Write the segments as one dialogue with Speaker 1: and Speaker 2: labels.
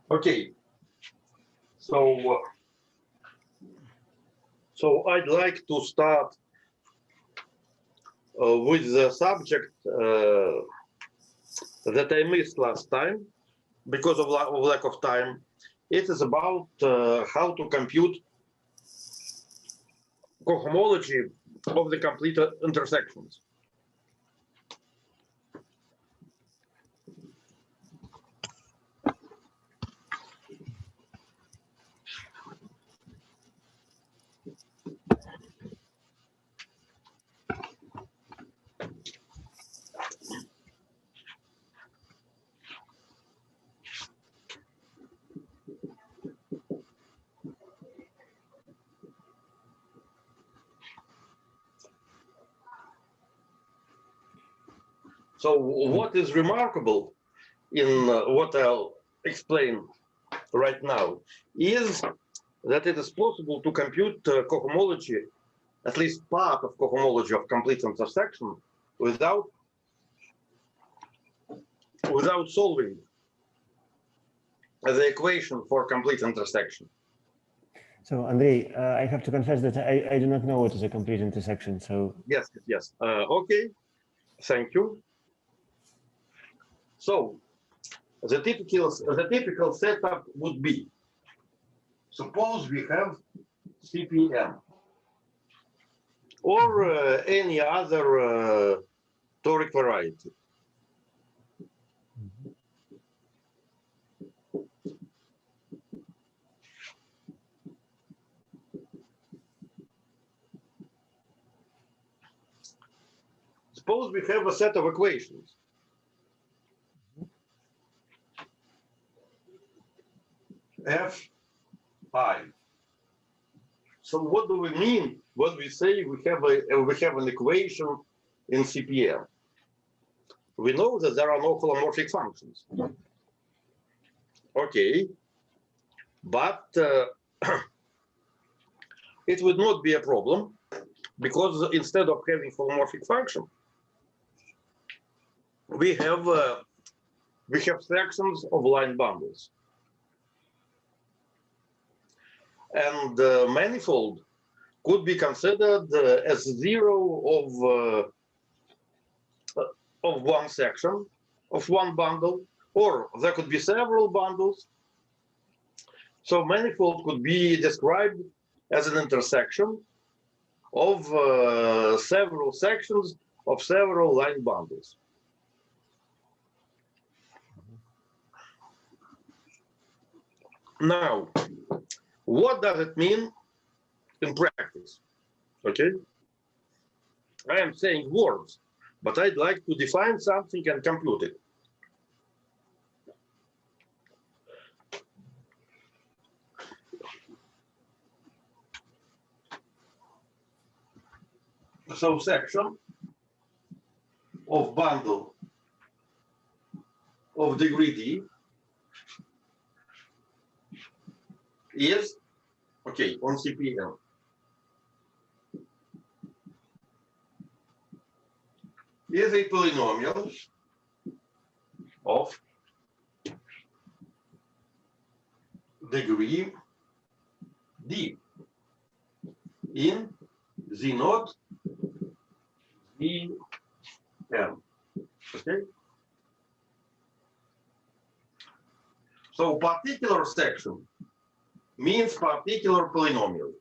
Speaker 1: Okay, so I'd like to start with the subject that I missed last time because of lack of time. It is about how to compute cohomology of the complete intersections. So what is remarkable in what I'll explain right now is that it is possible to compute cohomology, at least part of cohomology of complete intersection, without solving the equation for complete intersection.
Speaker 2: So, Andrei, I have to confess that I do not know what is a complete intersection. So
Speaker 1: yes. Okay, thank you. So the typical setup would be: suppose we have CPM or any other toric variety. Suppose we have a set of equations. Fi. So what do we mean when we say we have an equation in CPM? We know that there are no holomorphic functions. Okay, but it would not be a problem because instead of having holomorphic function, we have sections of line bundles. And manifold could be considered as zero of one section, of one bundle, or there could be several bundles. So manifold could be described as an intersection of several sections of several line bundles. Now, what does it mean in practice? Okay, I am saying words, but I'd like to define something and compute it. So section of bundle of degree D is, okay, on CPM, is a polynomial of degree D in Z naught Vm. Okay. So particular section means particular polynomial.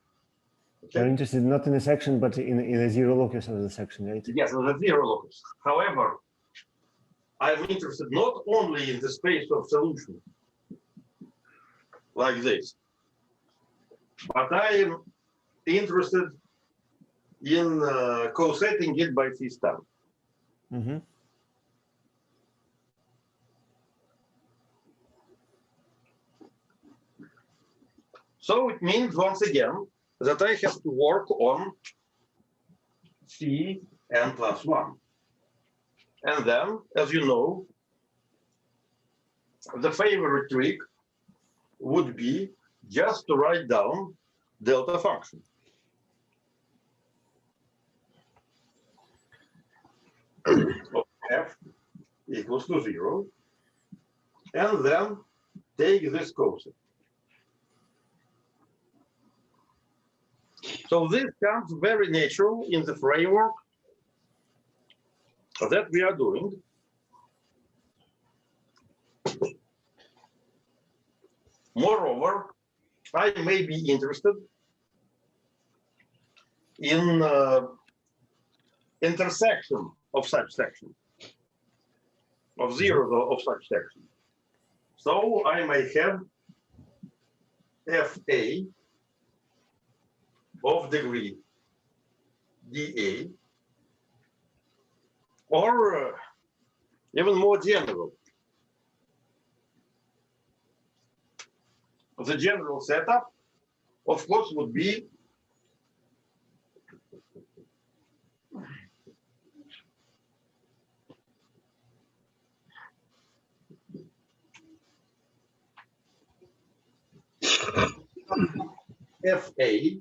Speaker 2: Okay. You're interested not in a section, but in a zero locus of the section, right?
Speaker 1: Yes, in the zero locus. However, I'm interested not only in the space of solution like this, but I am interested in co-setting it by C star.
Speaker 2: Mm-hmm.
Speaker 1: So it means, once again, that I have to work on Cn plus 1. And then, as you know, the favorite trick would be just to write down delta function. F equals to 0. And then take this coset. So this comes very natural in the framework that we are doing. Moreover, I may be interested in intersection of such section, of zeros of such section. So I may have FA of degree dA, or even more general. The general setup, of course, would be FA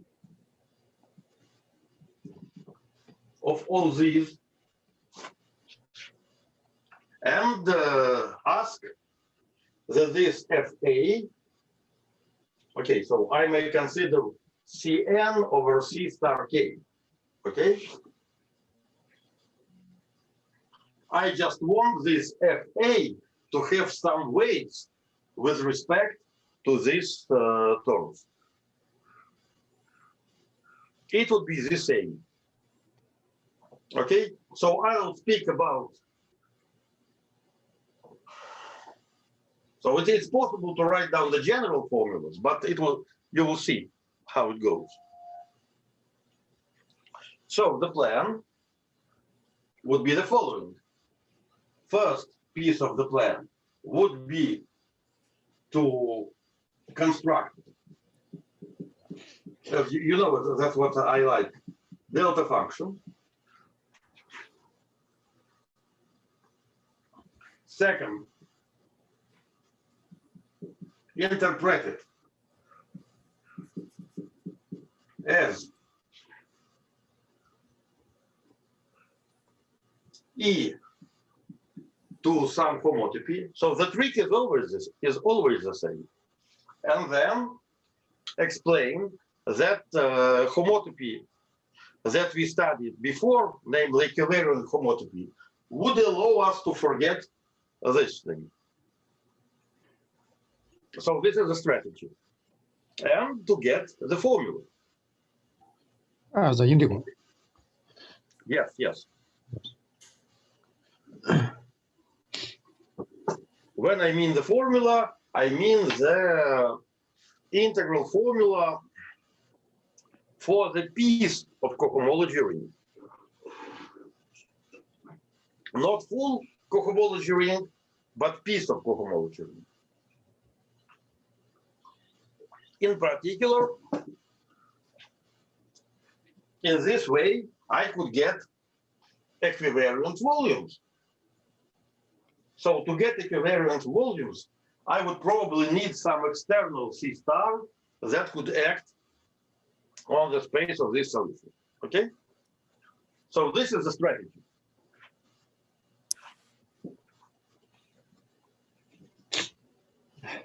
Speaker 1: of all these, and ask that this FA, okay, so I may consider Cn over C star K, okay? I just want this FA to have some weights with respect to these terms. It would be the same. Okay, so I'll speak about. So it is possible to write down the general formulas, but you will see how it goes. So the plan would be the following. First piece of the plan would be to construct, you know, that's what I like, delta function. Second, interpret it as E to some homotopy. So the trick is always the same. And then explain that homotopy that we studied before, namely covariant homotopy, would allow us to forget this thing. So this is a strategy. And to get the formula.
Speaker 3: The integral.
Speaker 1: Yes, yes. When I mean the formula, I mean the integral formula for the piece of cohomology ring. Not full cohomology ring, but piece of cohomology ring. In particular, in this way, I could get equivariant volumes. So to get equivariant volumes, I would probably need some external C star that could act on the space of this solution. Okay? So this is the strategy.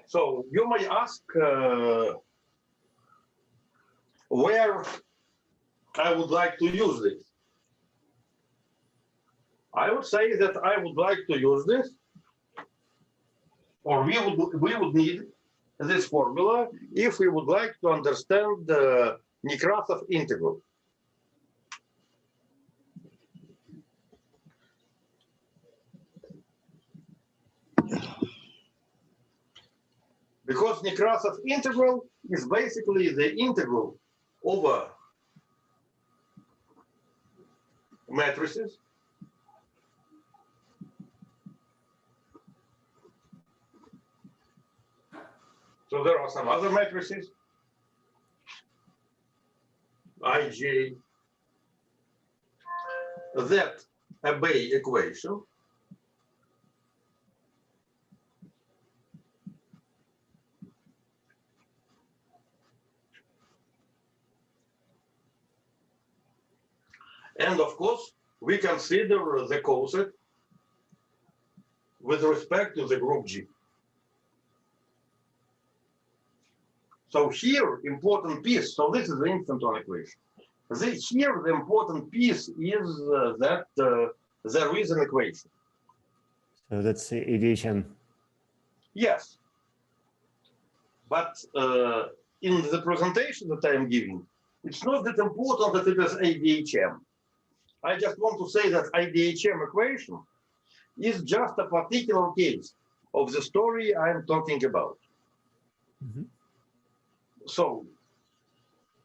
Speaker 1: So you may ask where I would like to use this. I would say that I would like to use this, or we would need this formula if we would like to understand the Nekrasov integral. Because Nekrasov integral is basically the integral over matrices so there are some other matrices, IJ, that obey equation. And of course, we consider the coset with respect to the group G. So here, important piece, so this is the instanton equation. Here, the important piece is that there is an equation.
Speaker 2: So that's ADHM.
Speaker 1: Yes. But in the presentation that I am giving, it's not that important that it is ADHM. I just want to say that IDHM equation is just a particular case of the story I'm talking about.
Speaker 2: Mm-hmm.
Speaker 1: So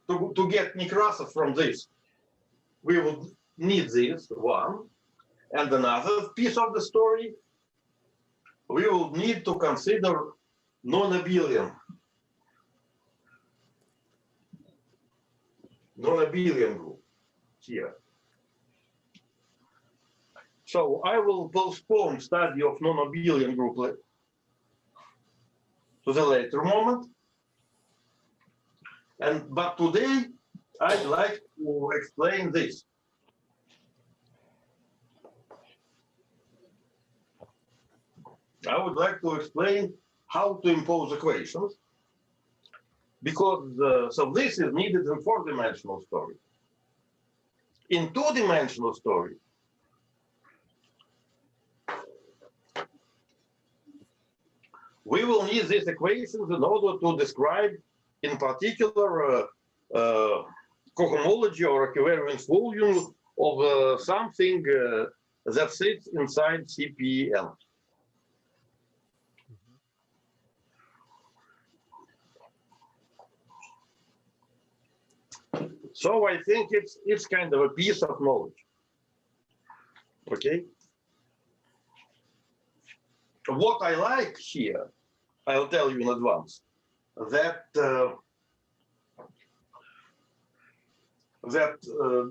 Speaker 1: to get Nekrasov from this, we would need this one, and another piece of the story, we will need to consider non-abelian group here. So I will postpone study of non-abelian group to the later moment. But today I'd like to explain this. I would like to explain how to impose equations, because so this is needed in four-dimensional story. In two-dimensional story, we will need these equations in order to describe, in particular, cohomology or covariance volume of something that sits inside CPN. So I think it's kind of a piece of knowledge. Okay. What I like here, I'll tell you in advance, that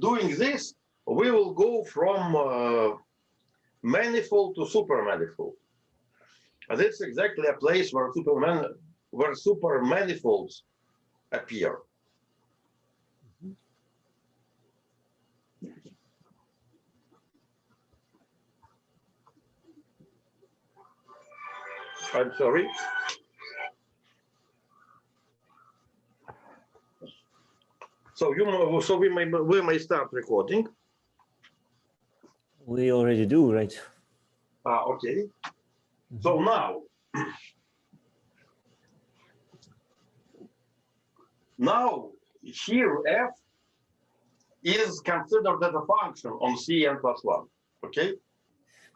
Speaker 1: doing this, we will go from manifold to supermanifold. And that's exactly a place where super manifolds appear. I'm sorry. So we may start recording.
Speaker 2: We already do, right?
Speaker 1: Okay. Mm-hmm. So now here f is considered as a function on Cn+1. Okay.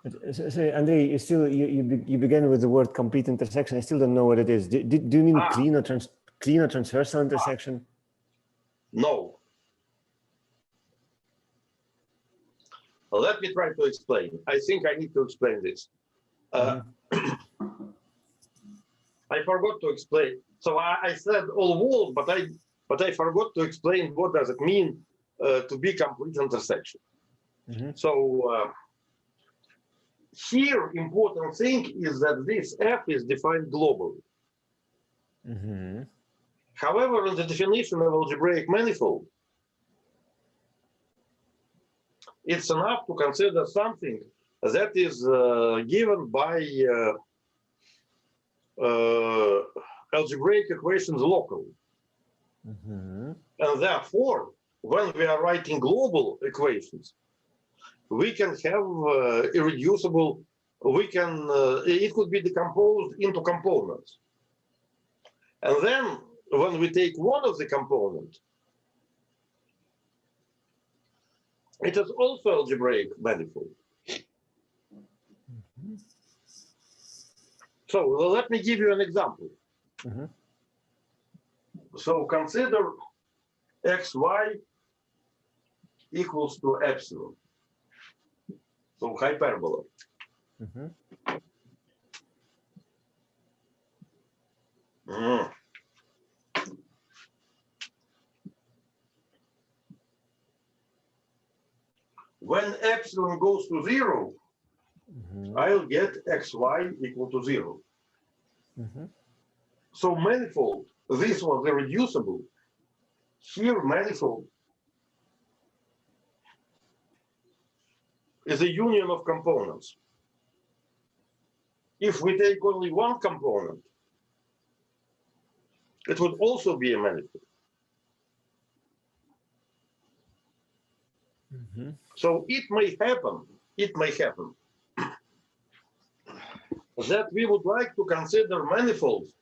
Speaker 2: But, so Andrei, you began with the word complete intersection. I still don't know what it is. Do you mean clean or transversal intersection?
Speaker 1: No. Well, let me try to explain. I think I need to explain this. I forgot to explain. So I said all walls, but I forgot to explain what does it mean to be complete intersection. Mm-hmm. So here, important thing is that this f is defined globally. Mm-hmm. However, in the definition of algebraic manifold, it's enough to consider something that is given by algebraic equations locally. Mm-hmm. And therefore, when we are writing global equations, we can have irreducible, it could be decomposed into components. And then when we take one of the components, it is also algebraic manifold. Mm-hmm. So let me give you an example. Mm-hmm. So consider xy equals to epsilon. So hyperbola. Mm-hmm. When epsilon goes to 0, mm-hmm. I'll get xy equal to 0. Mm-hmm. So manifold, this was irreducible. Here manifold is a union of components. If we take only one component, it would also be a manifold.
Speaker 2: Mm-hmm.
Speaker 1: So it may happen that we would like to consider manifolds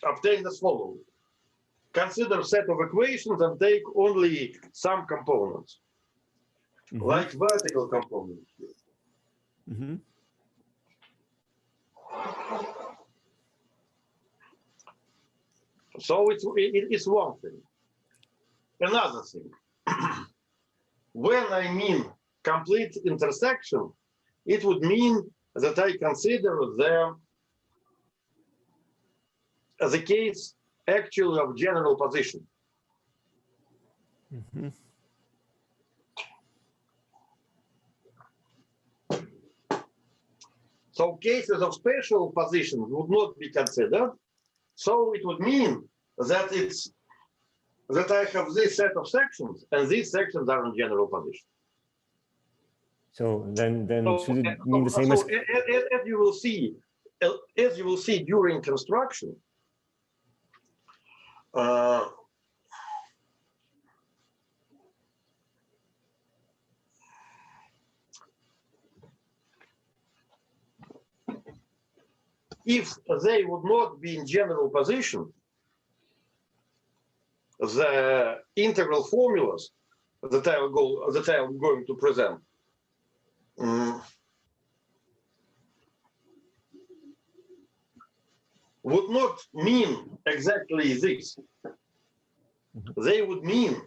Speaker 1: obtained as follows. Consider a set of equations and take only some components,
Speaker 2: Mm-hmm.
Speaker 1: like vertical components.
Speaker 2: Mm-hmm.
Speaker 1: So it's one thing. Another thing, when I mean complete intersection, it would mean that I consider the case actually of general position.
Speaker 2: Mm-hmm.
Speaker 1: So cases of special position would not be considered. So it would mean that I have this set of sections, and these sections are in general position.
Speaker 2: So then should it mean the same as
Speaker 1: you will see, as you will see during construction, if they would not be in general position, the integral formulas that I am going to present would not mean exactly this. Mm-hmm. They would mean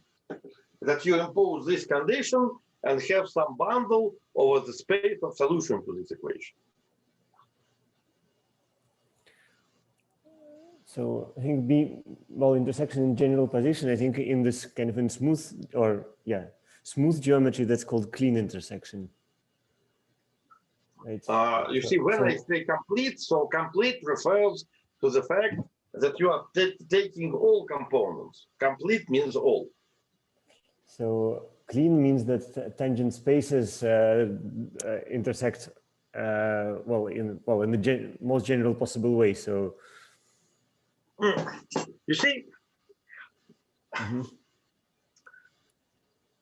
Speaker 1: that you impose this condition and have some bundle over the space of solution to this equation.
Speaker 2: So I think intersection in general position, I think in this kind of smooth geometry, that's called clean intersection. Right.
Speaker 1: You see, when I say complete, so complete refers to the fact that you are taking all components. Complete means all.
Speaker 2: So clean means that tangent spaces intersect in the most general possible way. So
Speaker 1: you see,
Speaker 2: mm-hmm.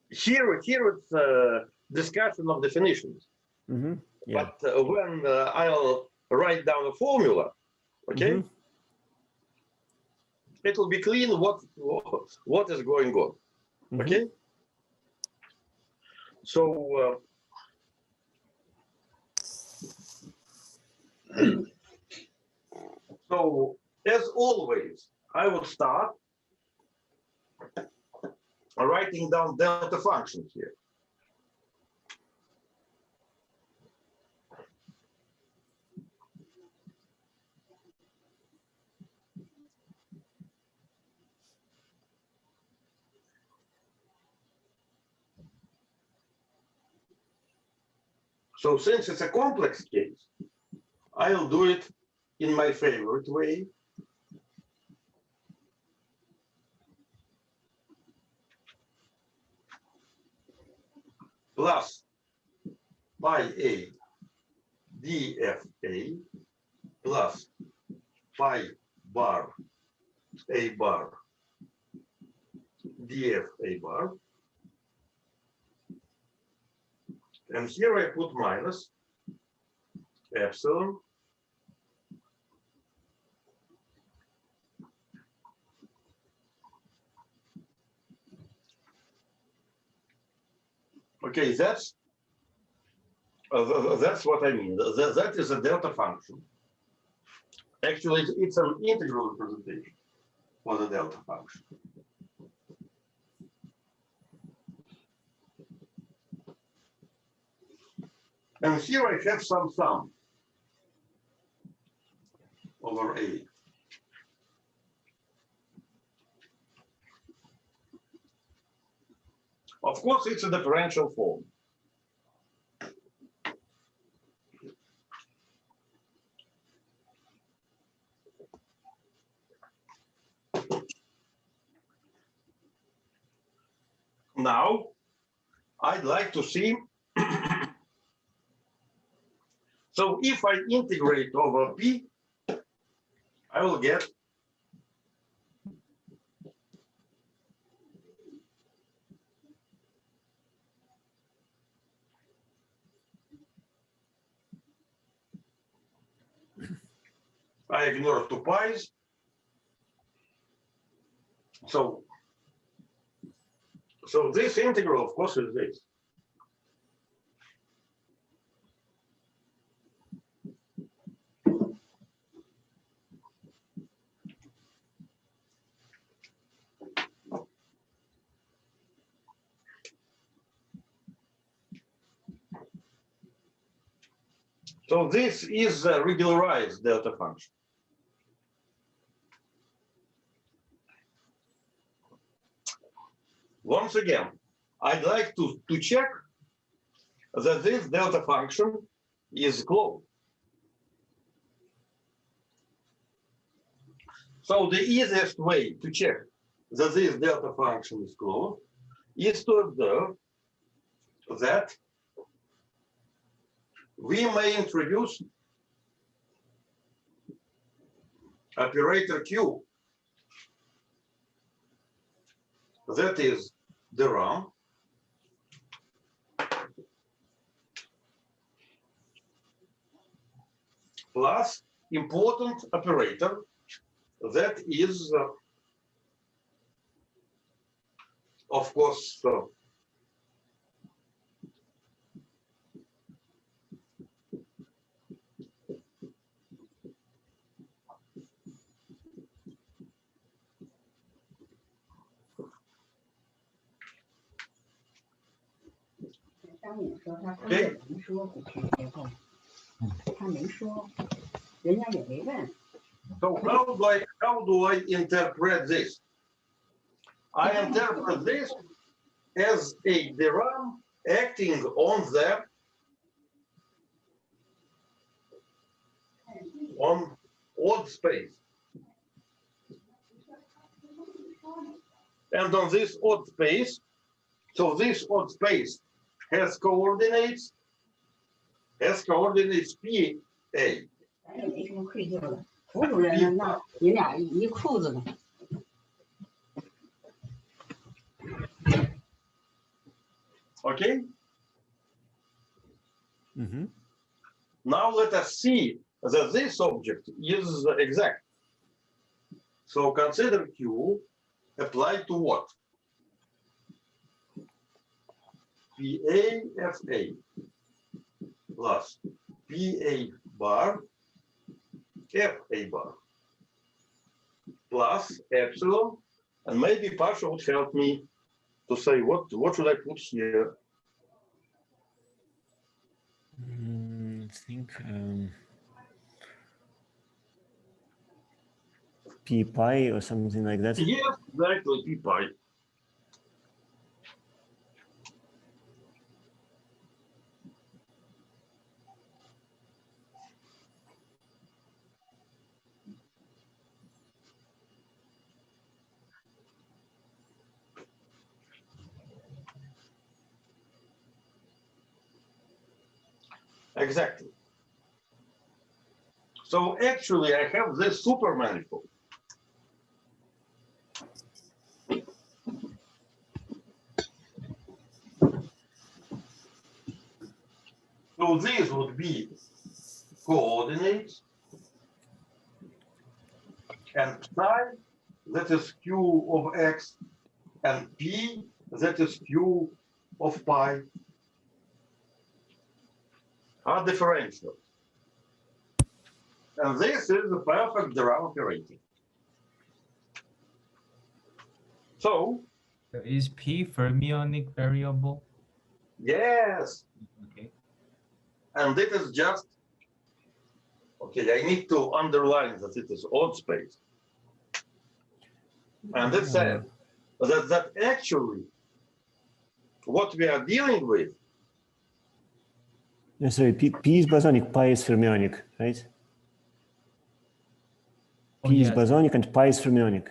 Speaker 1: here it's a discussion of definitions.
Speaker 2: Mm-hmm. Yeah.
Speaker 1: But when I'll write down a formula, okay, mm-hmm. It will be clean what is going on. Mm-hmm. Okay. So so as always, I would start writing down delta functions here. So since it's a complex case, I'll do it in my favorite way. Plus phi A dfa plus phi bar A bar df A bar. And here I put minus epsilon okay, that's what I mean. That is a delta function. Actually, it's an integral representation for the delta function. And here I have some sum over A. Of course, it's a differential form. Now, I'd like to see, so if I integrate over P, I will get I ignore 2 pi's. So this integral, of course, is this. So this is a regularized delta function. Once again, I'd like to check that this delta function is closed. So the easiest way to check that this delta function is closed is to observe that we may introduce operator Q, that is the RAM, plus important operator that is, of course, okay. So how do I interpret this? I interpret this as a DRAM acting on odd space. And on this odd space, so this odd space has coordinates PA. Okay?
Speaker 2: Mm-hmm.
Speaker 1: Now let us see that this object is exact. So consider Q applied to what? PA FA plus PA bar FA bar plus epsilon, and maybe Pasha would help me to say what should I put here?
Speaker 2: I think P pi or something like that.
Speaker 1: Yes, exactly, P pi. Exactly. So actually, I have this super manifold. So these would be coordinates, and psi, that is Q of X, and P, that is Q of pi, are differential. And this is the perfect DRAM operator. So
Speaker 3: is P fermionic variable?
Speaker 1: yes.
Speaker 3: Okay.
Speaker 1: And it is just, okay, I need to underline that it is odd space. And it says that actually what we are dealing with.
Speaker 2: Sorry, P is bosonic, pi is fermionic, right? P is bosonic and pi is fermionic.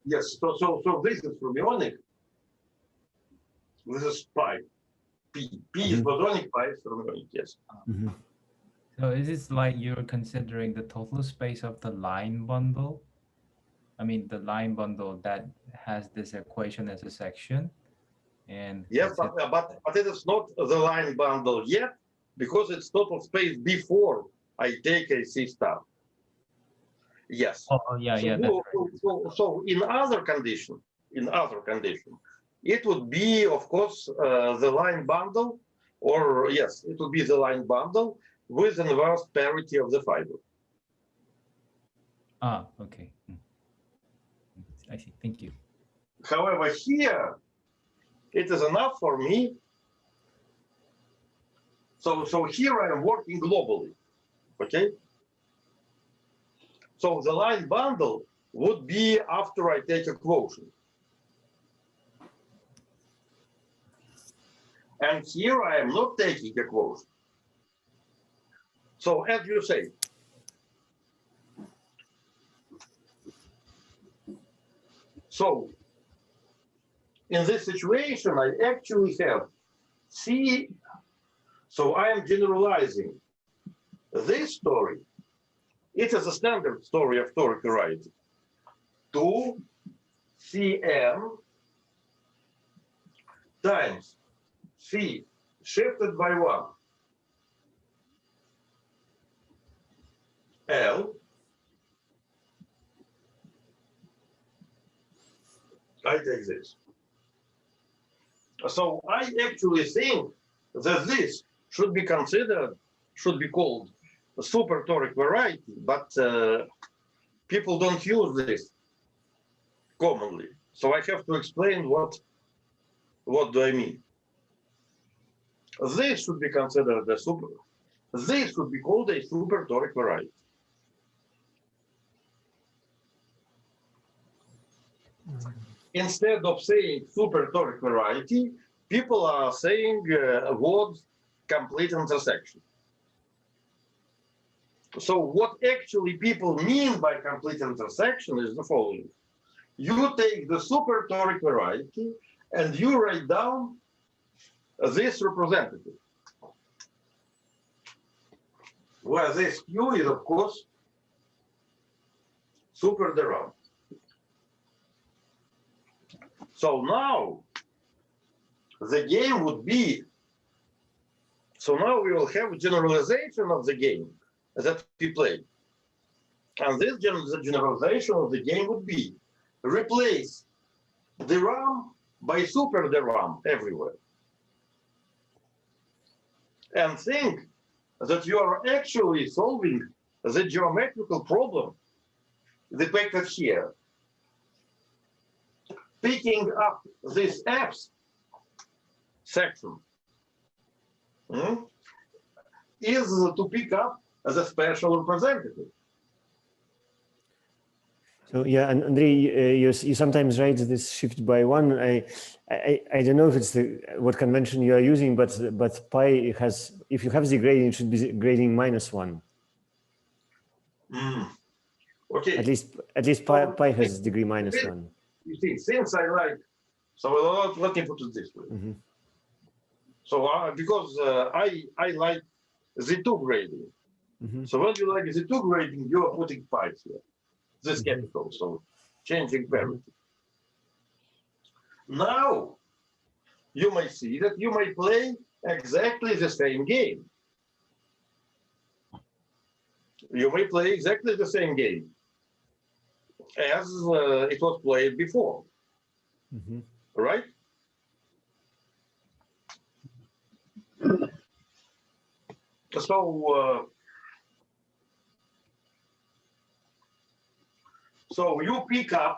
Speaker 1: Yes, so this is fermionic. This is pi. P is bosonic, pi is fermionic, yes.
Speaker 3: So is it like you're considering the total space of the line bundle? I mean, the line bundle that has this equation as a section? And
Speaker 1: yes, but it is not the line bundle yet, because it's total space before I take a C star. Yes.
Speaker 3: Oh, yeah,
Speaker 1: So,
Speaker 3: yeah, that's right.
Speaker 1: so in other condition, it would be, of course, the line bundle, or yes, it would be the line bundle with inverse parity of the fiber.
Speaker 3: Ah, okay. I see. Thank you.
Speaker 1: However, here it is enough for me. So here I am working globally. Okay. So the line bundle would be after I take a quotient. And here I am not taking a quotient. So as you say, so in this situation, I actually have C. So I am generalizing this story. It is a standard story of toric variety to Cm times C shifted by 1 L. I take this. So I actually think that this should be considered, should be called a super toric variety, but people don't use this commonly. So I have to explain what do I mean. This should be considered a super, this should be called a super toric variety. Instead of saying super toric variety, people are saying words complete intersection. So what actually people mean by complete intersection is the following. You take the super toric variety and you write down this representative, where this Q is, of course, super derived. So now the game would be, so now we will have a generalization of the game that we play. And this generalization of the game would be replace the RAM by super the RAM everywhere. And think that you are actually solving the geometrical problem depicted here. Picking up this F's section is to pick up the special representative.
Speaker 2: So yeah, and Andrei, you sometimes write this shift by 1. I don't know if it's what convention you are using, but pi has, if you have the grading, it should be grading -1.
Speaker 1: Okay.
Speaker 2: At least pi has degree -1.
Speaker 1: You see, since I like, so let me put it this way. So because I like Z2 grading. So when you like Z2 grading, you are putting pi here. This capital, so changing parity. Now you may see that you may play exactly the same game. You may play exactly the same game as it was played before, right? So you pick up,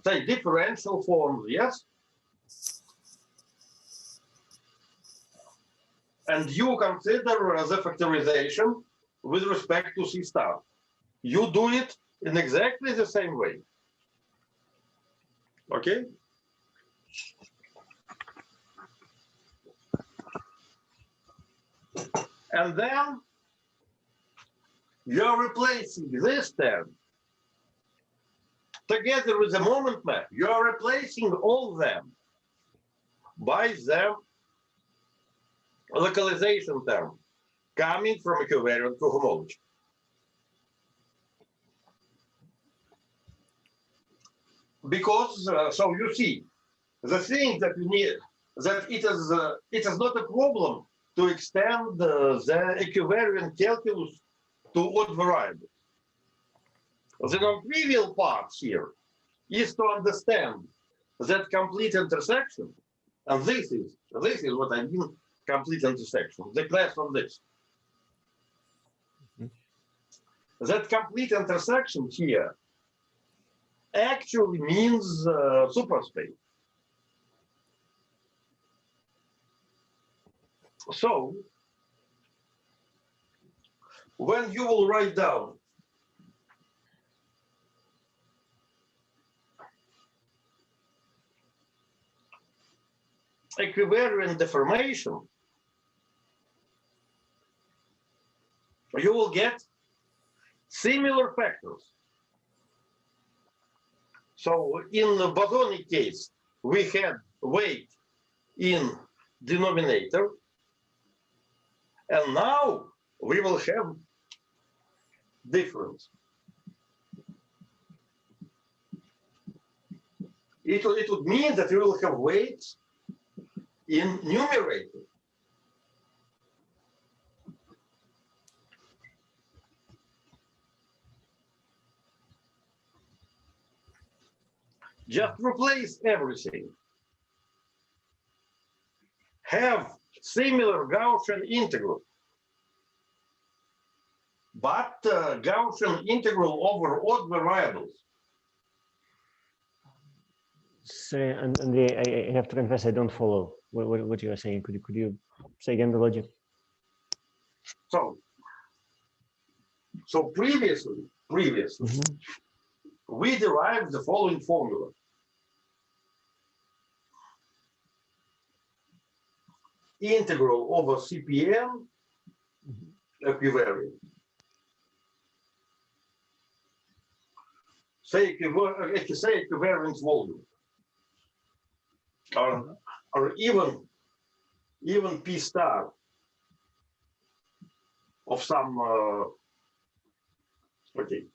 Speaker 1: say, differential forms, yes? And you consider the factorization with respect to C star. You do it in exactly the same way. Okay? And then you're replacing this term together with the moment map. You're replacing all them by the localization term coming from a covariant cohomology. Because, so you see, the thing that you need, that it is not a problem to extend the equivariant calculus to odd variables. The non-trivial part here is to understand that complete intersection, and this is what I mean, complete intersection, the class of this. That complete intersection here actually means superspace. So, when you will write down equivariant deformation, you will get similar factors. So in the bosonic case, we had weight in denominator, and now we will have difference. It would mean that we will have weights in numerator. Just replace everything. Have similar Gaussian integral, but Gaussian integral over odd variables.
Speaker 2: Sorry, Andrei, I have to confess, I don't follow what you are saying. Could you say again the logic?
Speaker 1: So previously, we derived the following formula. Integral over CPN equivariant. Say equivariant volume. Or even P star of some okay.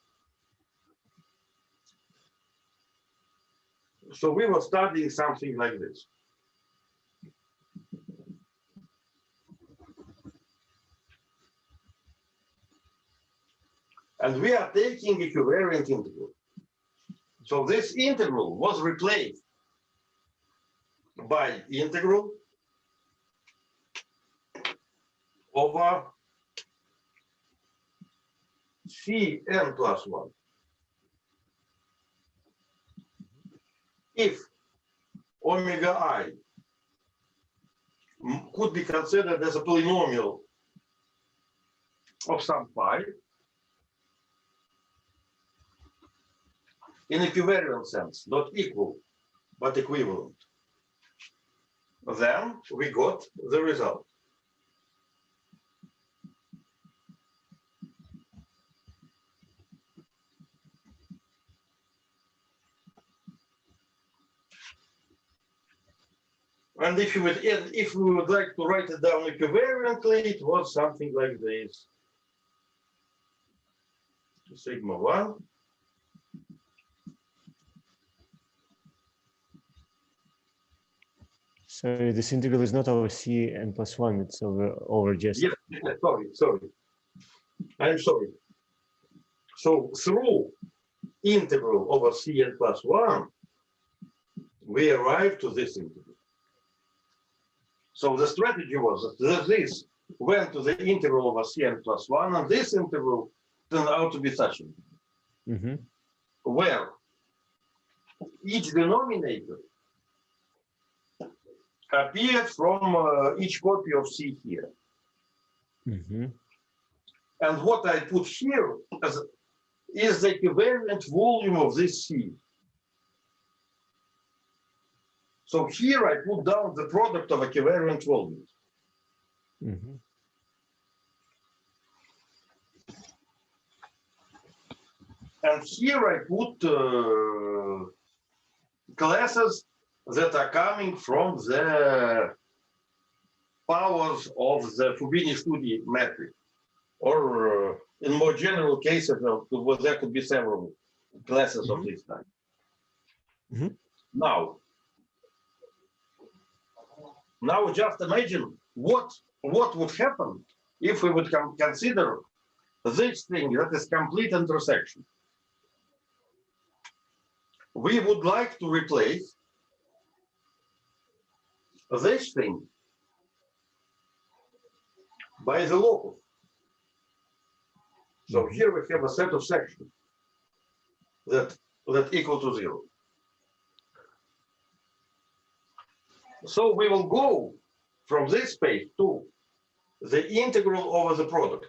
Speaker 1: So we were studying something like this. And we are taking equivariant integral. So this integral was replaced by integral over Cn plus 1. If omega I could be considered as a polynomial of some phi, in equivariant sense, not equal, but equivalent, then we got the result. And if we would like to write it down equivariantly, it was something like this. Sigma 1
Speaker 2: So this integral is not over Cn plus 1, it's over just.
Speaker 1: Yes, sorry. I'm sorry. So through integral over Cn plus 1, we arrived to this integral. So the strategy was that this went to the integral over Cn plus 1, and this integral turned out to be such an where each denominator appeared from each copy of C here. And what I put here is the equivariant volume of this C. So here I put down the product of equivariant volumes. And here I put classes that are coming from the powers of the Fubini-Studi metric, or in more general cases, there could be several classes of this type. Now just imagine what what would happen if we would consider this thing that is complete intersection. We would like to replace this thing by the locus. So here we have a set of sections that equal to 0. So we will go from this space to the integral over the product.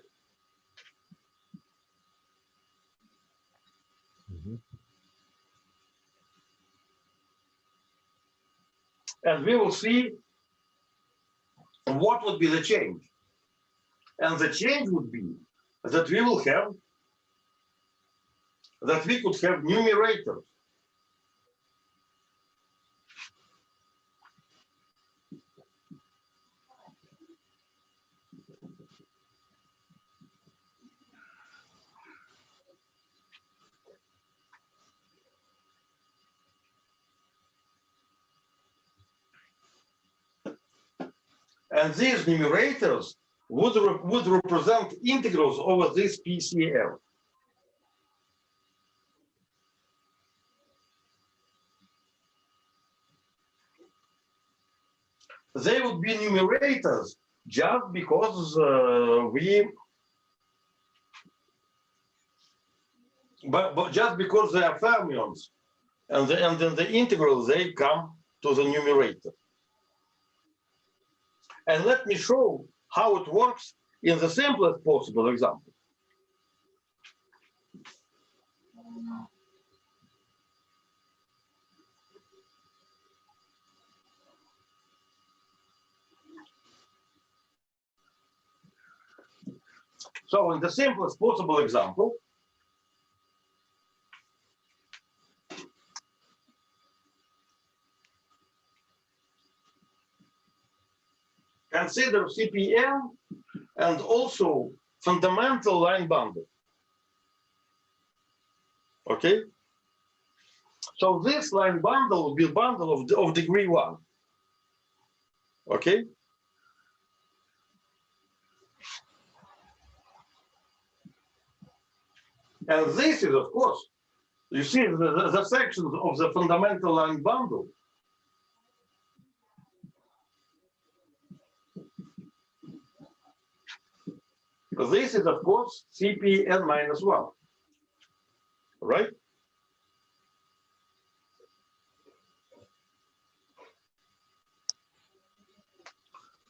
Speaker 1: And we will see what would be the change. And the change would be that we will have, that we could have numerators. And these numerators would represent integrals over this PCL. They would be numerators just because but just because they are fermions, and then the integral they come to the numerator. And let me show how it works in the simplest possible example. So in the simplest possible example, consider CPM and also fundamental line bundle. Okay? So this line bundle will be a bundle of degree 1. Okay? And this is, of course, you see the sections of the fundamental line bundle. This is, of course, CPN minus 1, right?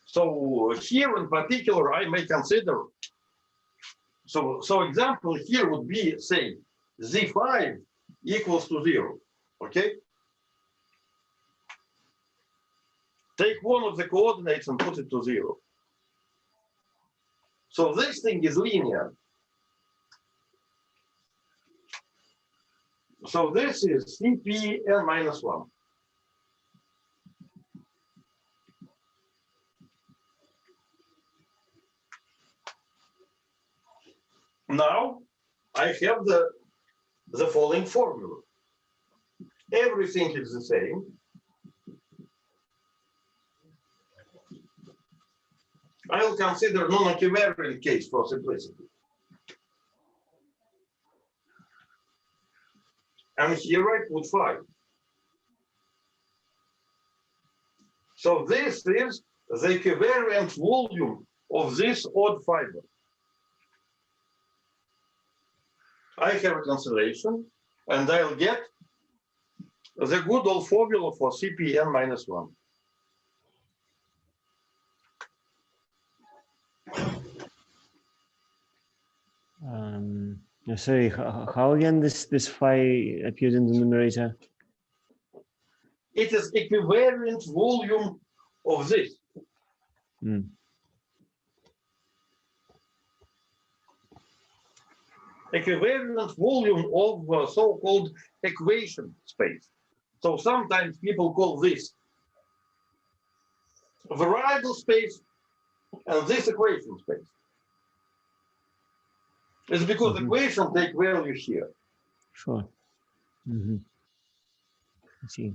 Speaker 1: So here in particular, I may consider, so example here would be, say, Z5 equals to 0, okay? Take one of the coordinates and put it to 0. So this thing is linear. So this is CPN minus 1. Now I have the following formula. Everything is the same. I'll consider non-equivariant case for simplicity. And here I put 5. So this is the equivariant volume of this odd fiber. I have a cancellation, and I'll get the good old formula for CPN minus 1.
Speaker 2: Sorry, how again this phi appears in the numerator?
Speaker 1: It is equivariant volume of this. Equivariant volume of so-called equation space. So sometimes people call this variable space and this equation space. It's because equation take value here.
Speaker 2: Sure. I see.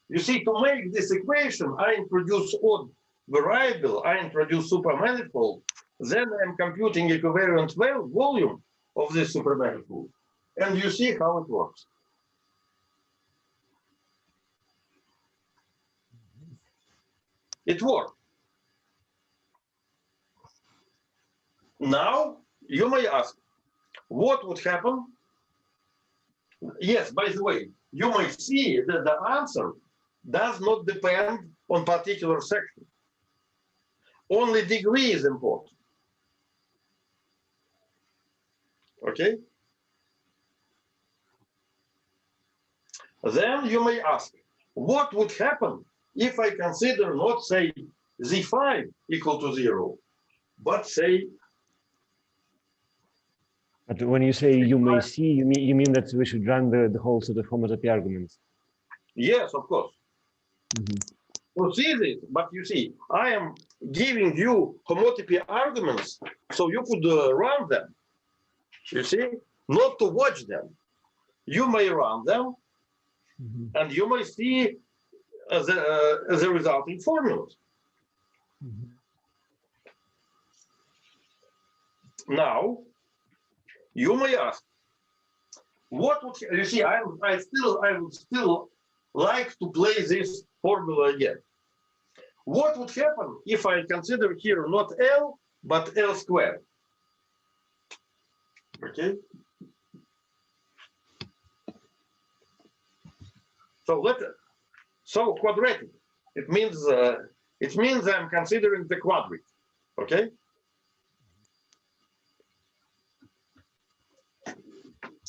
Speaker 1: You see, to make this equation, I introduce odd variable, I introduce supermanifold, then I'm computing a covariant volume of this supermanifold. And you see how it works. It worked. Now, you may ask, what would happen? Yes, by the way, you may see that the answer does not depend on particular section. Only degree is important. Okay? Then you may ask, what would happen if I consider not, say, Z5 equal to 0, but say...
Speaker 2: But when you say you may see, you mean that we should run the whole set of homotopy arguments?
Speaker 1: Yes, of course. To see this, but you see, I am giving you homotopy arguments so you could run them. You see, not to watch them. You may run them, and you may see the resulting formulas. Now, you may ask, what would you see? I would still like to play this formula again. What would happen if I consider here not L but L squared? Okay. So quadratic. It means I'm considering the quadric. Okay.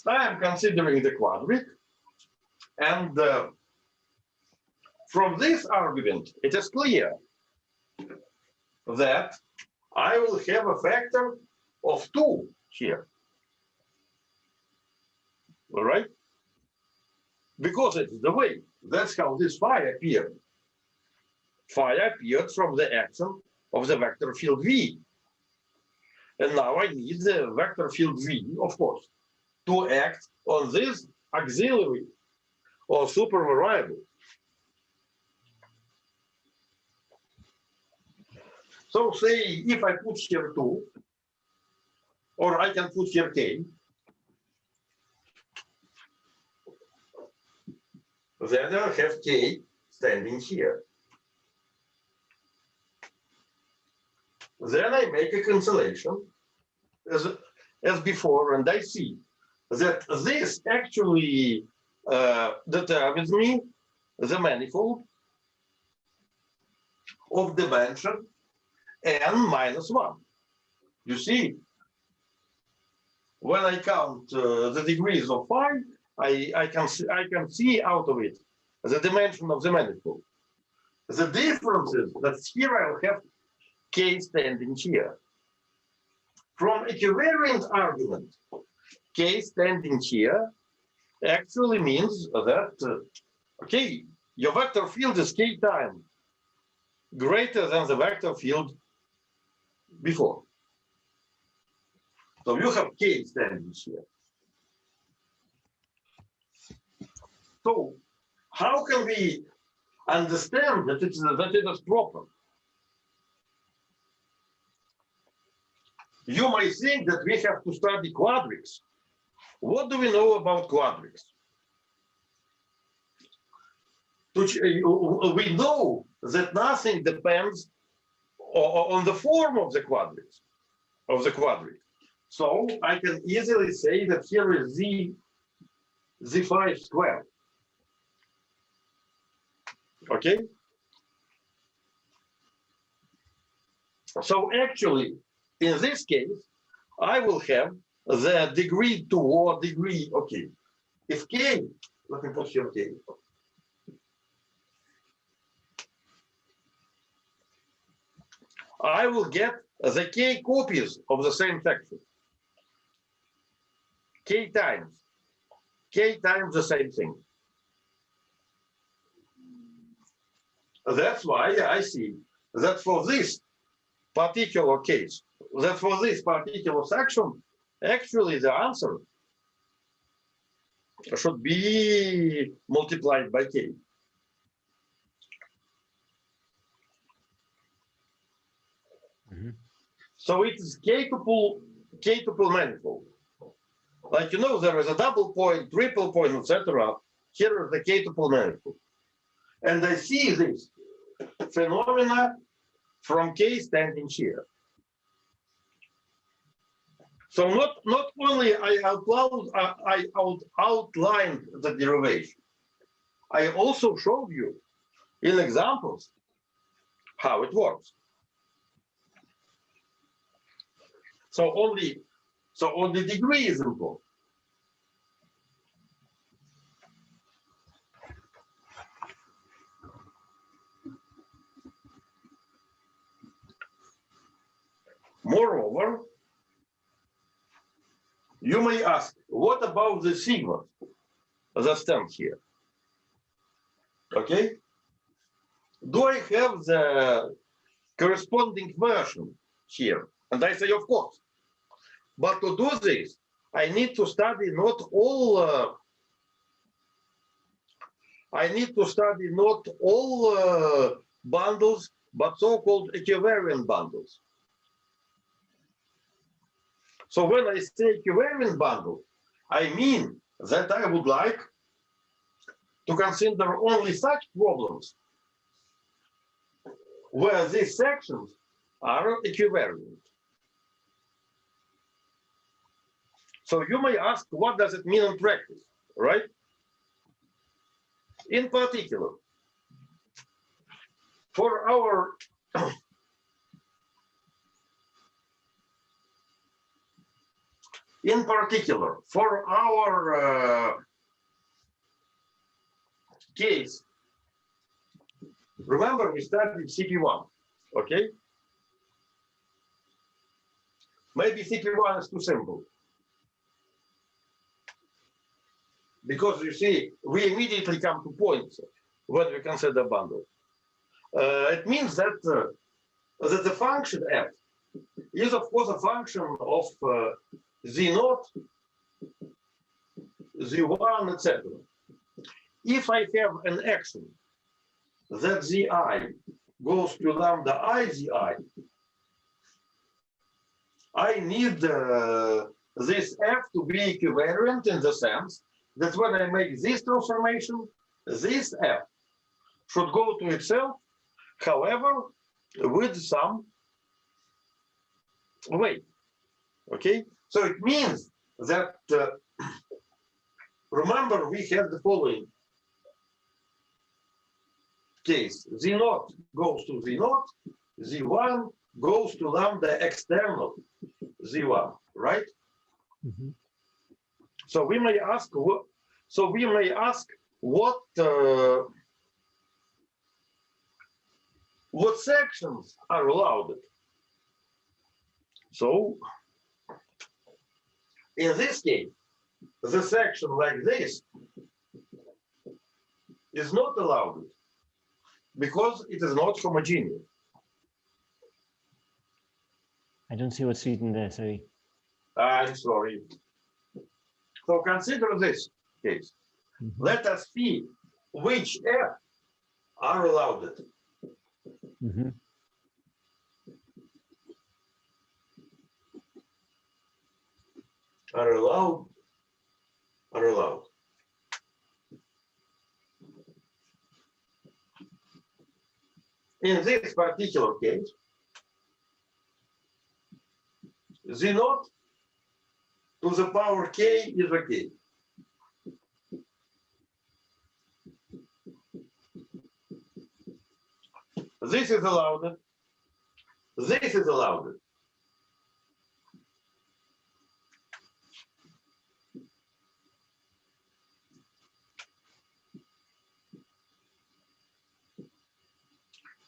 Speaker 1: I am considering the quadric, and from this argument, it is clear that I will have a factor of 2 here. All right? Because it's the way. That's how this phi appeared. Phi appeared from the action of the vector field V. And now I need the vector field V, of course, to act on this auxiliary or super variable. So say if I put here 2, or I can put here k, then I have k standing here. Then I make a cancellation as before, and I see that this actually determines me the manifold of dimension n-1. You see, when I count the degrees of phi, I can see out of it the dimension of the manifold. The difference is that here I'll have k standing here. From equivariant argument, k standing here actually means that, okay, your vector field is k times greater than the vector field before. So you have k standing here. So how can we understand that it is proper? You may think that we have to study quadrics. What do we know about quadrics? We know that nothing depends on the form of the quadrics, So I can easily say that here is Z5 squared. Okay? So actually, in this case, I will have the degree 2 or degree, okay. If k, let me put here k. I will get the k copies of the same section. K times the same thing. That's why I see that for this particular case, that for this particular section, actually the answer should be multiplied by k. So it is K-tuple manifold. Like, you know, there is a double point, triple point, etc. Here is the K-tuple manifold. And I see this phenomena from K standing here. So not only I outlined the derivation, I also showed you in examples how it works. So only degree is important. Moreover, you may ask, what about the sigma that stands here? Okay. Do I have the corresponding version here? And I say, of course. But to do this, I need to study not all bundles, but so-called equivariant bundles. So when I say equivariant bundle, I mean that I would like to consider only such problems where these sections are equivariant. So you may ask, what does it mean in practice, right? In particular, for our case, remember we studied CP1, okay? Maybe CP1 is too simple. Because you see, we immediately come to points when we consider bundle. It means that, that the function f is of course a function of z0, z1, etc. If I have an action that zi goes to lambda I zi, I need this f to be equivariant in the sense that when I make this transformation, this f should go to itself, however, with some weight. Okay, so it means that remember we have the following case: z0 goes to z0, z1 goes to lambda external z1, right?
Speaker 2: Mm-hmm.
Speaker 1: So we may ask what. So we may ask what sections are allowed. So in this case, the section like this is not allowed because it is not homogeneous.
Speaker 2: I don't see what's written there, sorry.
Speaker 1: I'm sorry. So consider this case.
Speaker 2: Mm-hmm.
Speaker 1: Let us see which f are allowed.
Speaker 2: Mm-hmm.
Speaker 1: Are allowed. In this particular case, z0 to the power k is okay. This is allowed. This is allowed.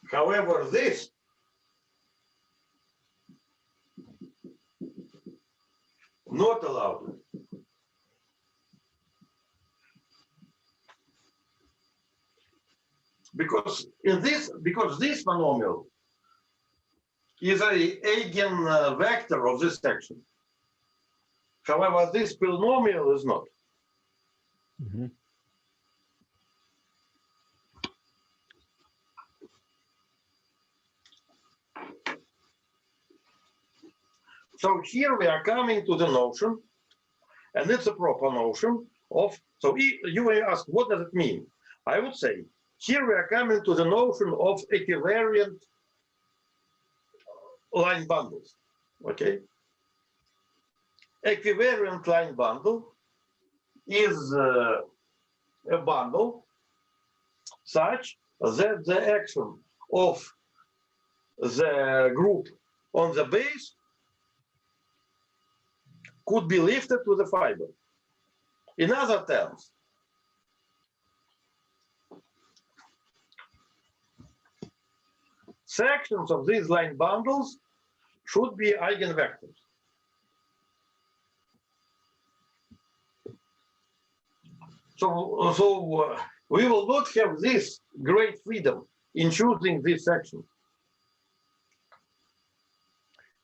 Speaker 1: However, this not allowed. Because this monomial is a eigenvector of this section. However, this polynomial is not.
Speaker 2: Mm-hmm.
Speaker 1: So here we are coming to the notion, and it's a proper notion of, so you may ask, what does it mean? I would say, here we are coming to the notion of equivariant line bundles, okay? Equivariant line bundle is a bundle such that the action of the group on the base could be lifted to the fiber. In other terms, sections of these line bundles should be eigenvectors. So we will not have this great freedom in choosing these sections.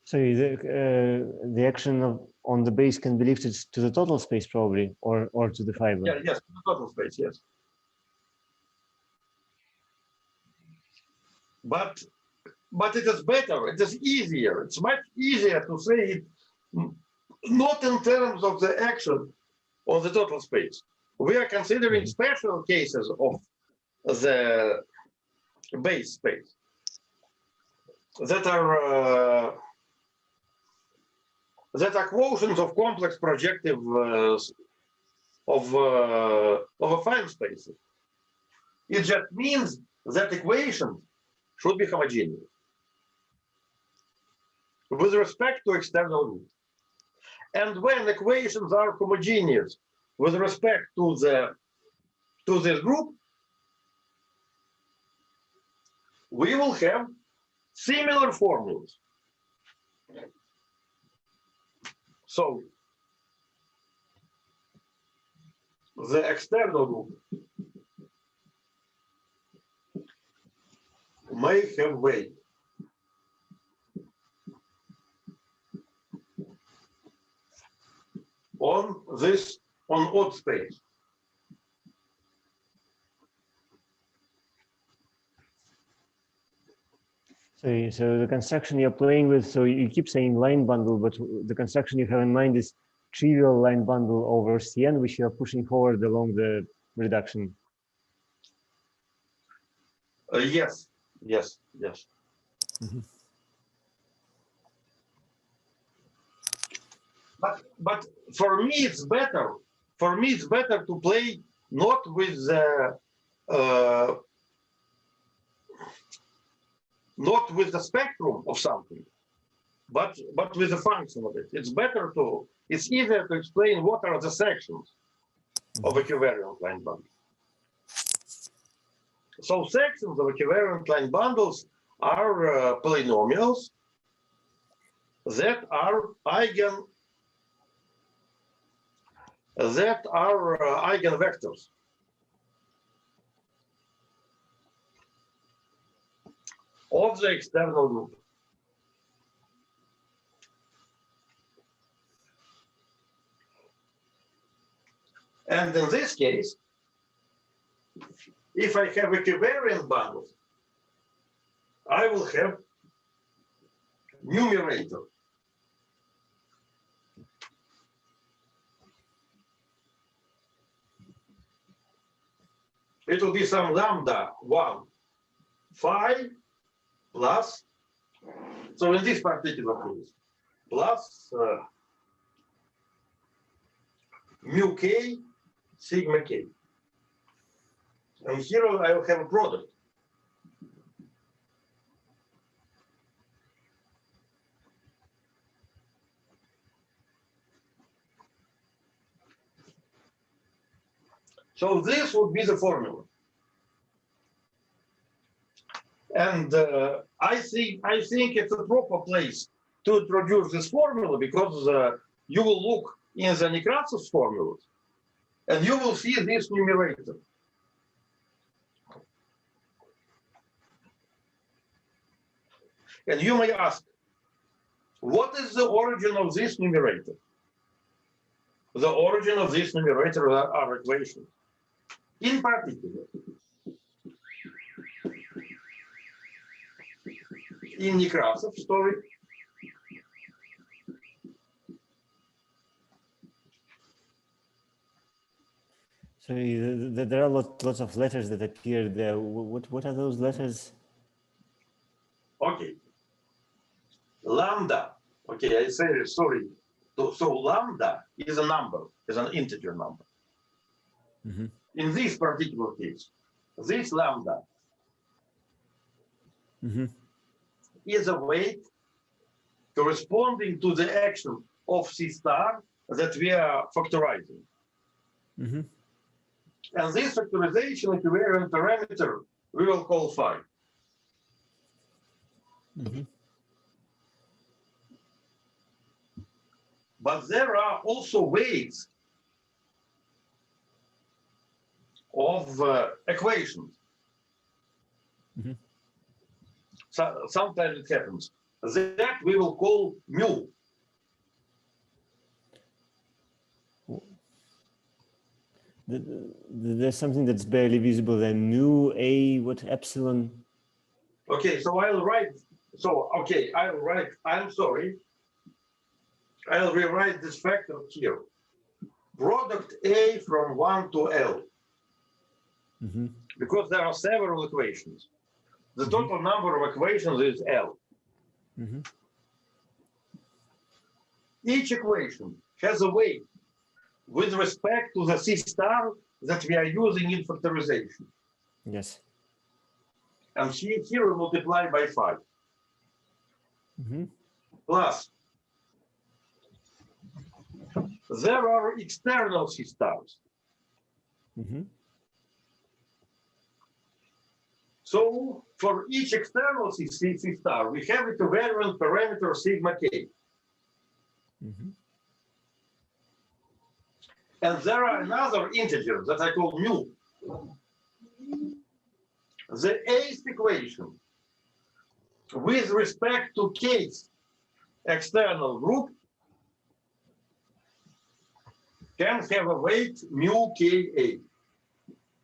Speaker 2: So the action on the base can be lifted to the total space probably, or to the fiber.
Speaker 1: Yeah, yes, to the total space, yes. But it is better, it is easier, it's much easier to say it not in terms of the action on the total space. We are considering special cases of the base space that are quotients of complex projective of a fine space. It just means that equations should be homogeneous with respect to external group. And when equations are homogeneous with respect to this group, we will have similar formulas. So the external group may have weight on odd space.
Speaker 2: So the construction you're playing with, so you keep saying line bundle, but the construction you have in mind is trivial line bundle over Cn, which you are pushing forward along the reduction.
Speaker 1: Yes.
Speaker 2: Mm-hmm.
Speaker 1: But for me it's better. For me it's better to play not with not with the spectrum of something, but with the function of it. It's easier to explain what are the sections of a covariant line bundle. So sections of a covariant line bundles are polynomials that are eigenvectors. Of the external group. And in this case, if I have equivariant bundles, I will have numerator. It will be some lambda 1 phi plus, so in this particular case, plus mu k sigma k. And here I will have a product. So this would be the formula. And I think it's a proper place to introduce this formula because you will look in the Nekratsov's formulas and you will see this numerator. And you may ask, what is the origin of this numerator? The origin of this numerator are equations. In particular, in Nekratsov's story,
Speaker 2: So there are lots of letters that appear there. What are those letters?
Speaker 1: Okay. Lambda. Okay, I say sorry. So lambda is a number, is an integer number.
Speaker 2: Mm-hmm.
Speaker 1: In this particular case, this lambda
Speaker 2: Mm-hmm.
Speaker 1: is a weight corresponding to the action of C star that we are factorizing.
Speaker 2: Mm-hmm.
Speaker 1: And this factorization equivariant parameter we will call phi.
Speaker 2: Mm-hmm.
Speaker 1: But there are also weights of equations.
Speaker 2: Mm-hmm.
Speaker 1: So, sometimes it happens. That we will call mu.
Speaker 2: There's something that's barely visible there. Mu, A, what, epsilon?
Speaker 1: Okay, so I'll write, I'm sorry. I'll rewrite this factor here. Product A from 1 to L.
Speaker 2: Mm-hmm.
Speaker 1: Because there are several equations. The total number of equations is L.
Speaker 2: Mm-hmm.
Speaker 1: Each equation has a weight with respect to the C star that we are using in factorization.
Speaker 2: Yes.
Speaker 1: And here we multiply by 5.
Speaker 2: Mm-hmm.
Speaker 1: Plus, there are external C stars.
Speaker 2: Mm-hmm.
Speaker 1: So for each external C star, we have equivariant parameter sigma k.
Speaker 2: Mm-hmm.
Speaker 1: And there are another integer that I call mu. The eighth equation with respect to k's external group can have a weight mu ka.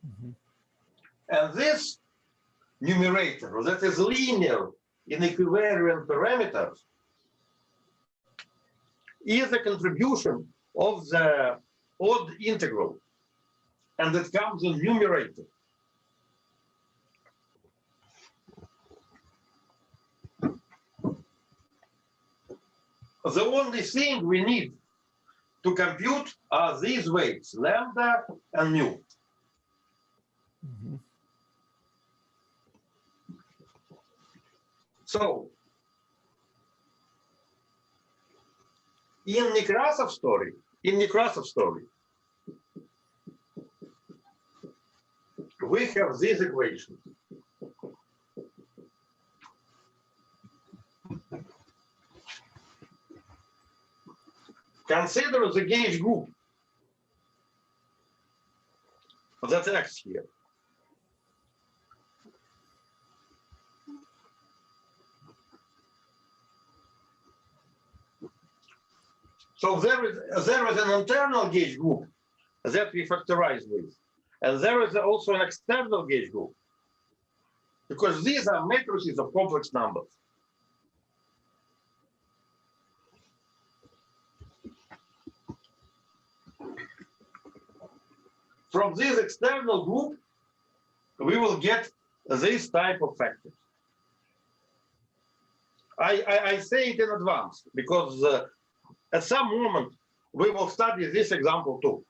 Speaker 2: Mm-hmm.
Speaker 1: And this numerator that is linear in equivariant parameters is a contribution of the odd integral, and it comes in numerator. The only thing we need to compute are these weights, lambda and mu.
Speaker 2: Mm-hmm.
Speaker 1: So, in Nekrasov story, we have this equation. Consider the gauge group that acts here. So there is an internal gauge group that we factorize with. And there is also an external gauge group, because these are matrices of complex numbers. From this external group, we will get this type of factors. I say it in advance, because at some moment, we will study this example too.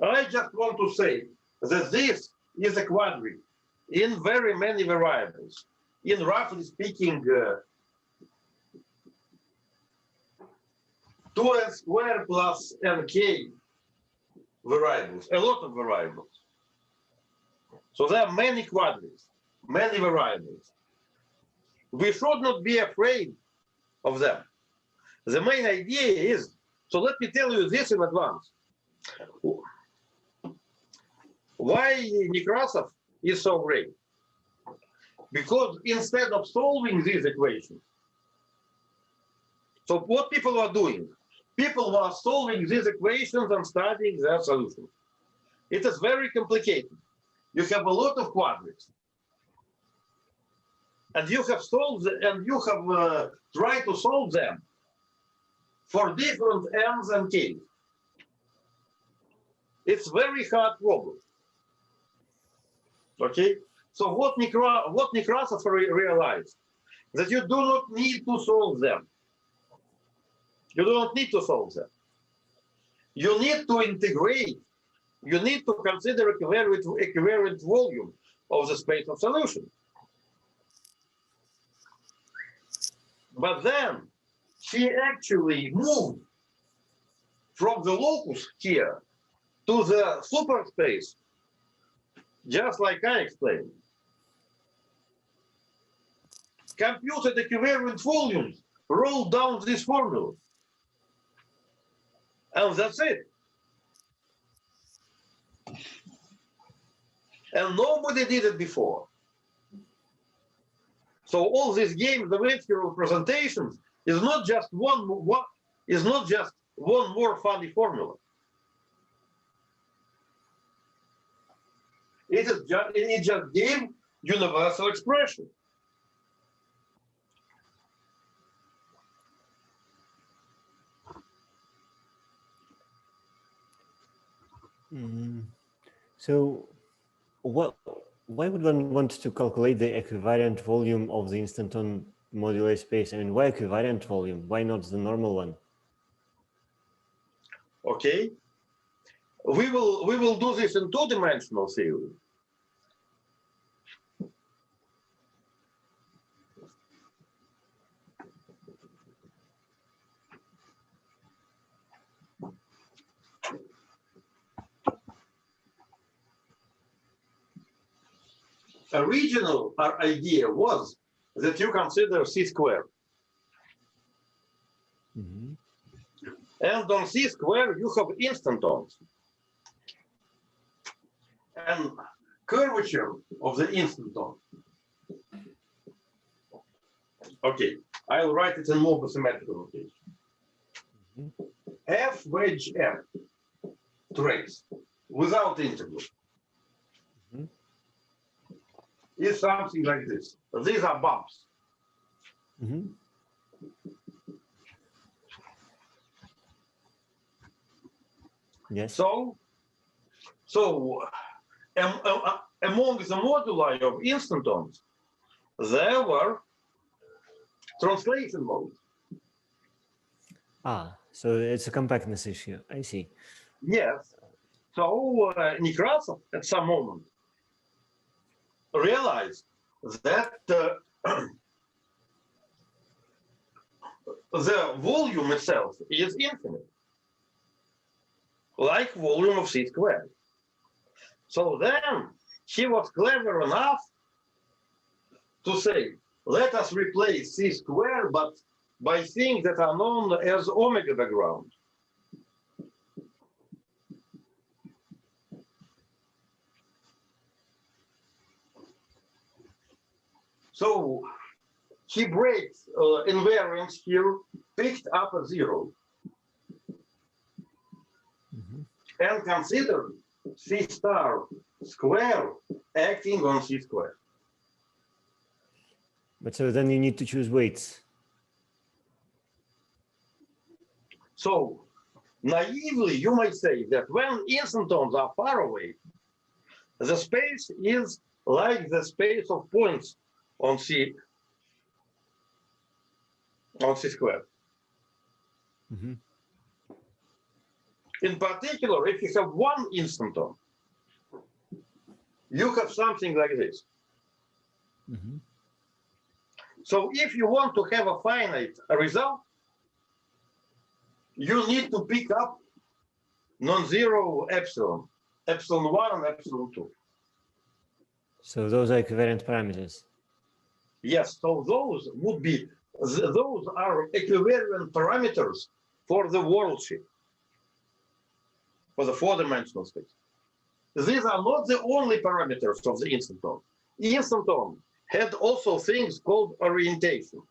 Speaker 1: I just want to say that this is a quadric in very many variables. In roughly speaking, 2n squared plus nk variables, a lot of variables. So there are many quadrics, many variables. We should not be afraid of them. The main idea is, so let me tell you this in advance. Why Nekrasov is so great? Because instead of solving these equations, so what people are doing? People are solving these equations and studying their solutions. It is very complicated. You have a lot of quadrics, and you have solved and you have tried to solve them for different m's and k's. It's very hard problem. Okay, so what Nekrasov realized, that you do not need to solve them. You do not need to solve them. You need to integrate. You need to consider equivariant volume of the space of solution. But then she actually moved from the locus here to the superspace, just like I explained. Computed equivariant volumes, rolled down this formula. And that's it. And nobody did it before. So all these games of integral representations is not just one more funny formula. It just gave universal expression.
Speaker 2: So why would one want to calculate the equivariant volume of the instanton moduli space? I mean, why equivariant volume? Why not the normal one?
Speaker 1: Okay, we will do this in two-dimensional theory. Original idea was that you consider C squared.
Speaker 2: Mm-hmm.
Speaker 1: And on C squared, you have instantons. And curvature of the instanton. Okay, I'll write it in more symmetrical notation. Mm-hmm. F wedge F trace without integral. Mm-hmm. Is something like this. These are bumps.
Speaker 2: Mm-hmm. Yes.
Speaker 1: So among the moduli of instantons, there were translation modes.
Speaker 2: So it's a compactness issue. I see.
Speaker 1: Yes. So Nekrasov at some moment realized that the volume itself is infinite, like volume of C squared. So then he was clever enough to say, let us replace C squared, but by things that are known as omega background. So he breaks invariance here, picked up a 0, mm-hmm. and considered C star square acting on C square.
Speaker 2: But so then you need to choose weights.
Speaker 1: So naively, you might say that when instantons are far away, the space is like the space of points on C squared. Mm-hmm. In particular, if you have one instanton, you have something like this. Mm-hmm. So if you want to have a finite result, you need to pick up non-zero epsilon, epsilon 1 and epsilon 2.
Speaker 2: So those are equivariant parameters.
Speaker 1: Yes, so those are equivariant parameters for the worldsheet, for the four-dimensional space. These are not the only parameters of the instanton. Instanton had also things called orientation.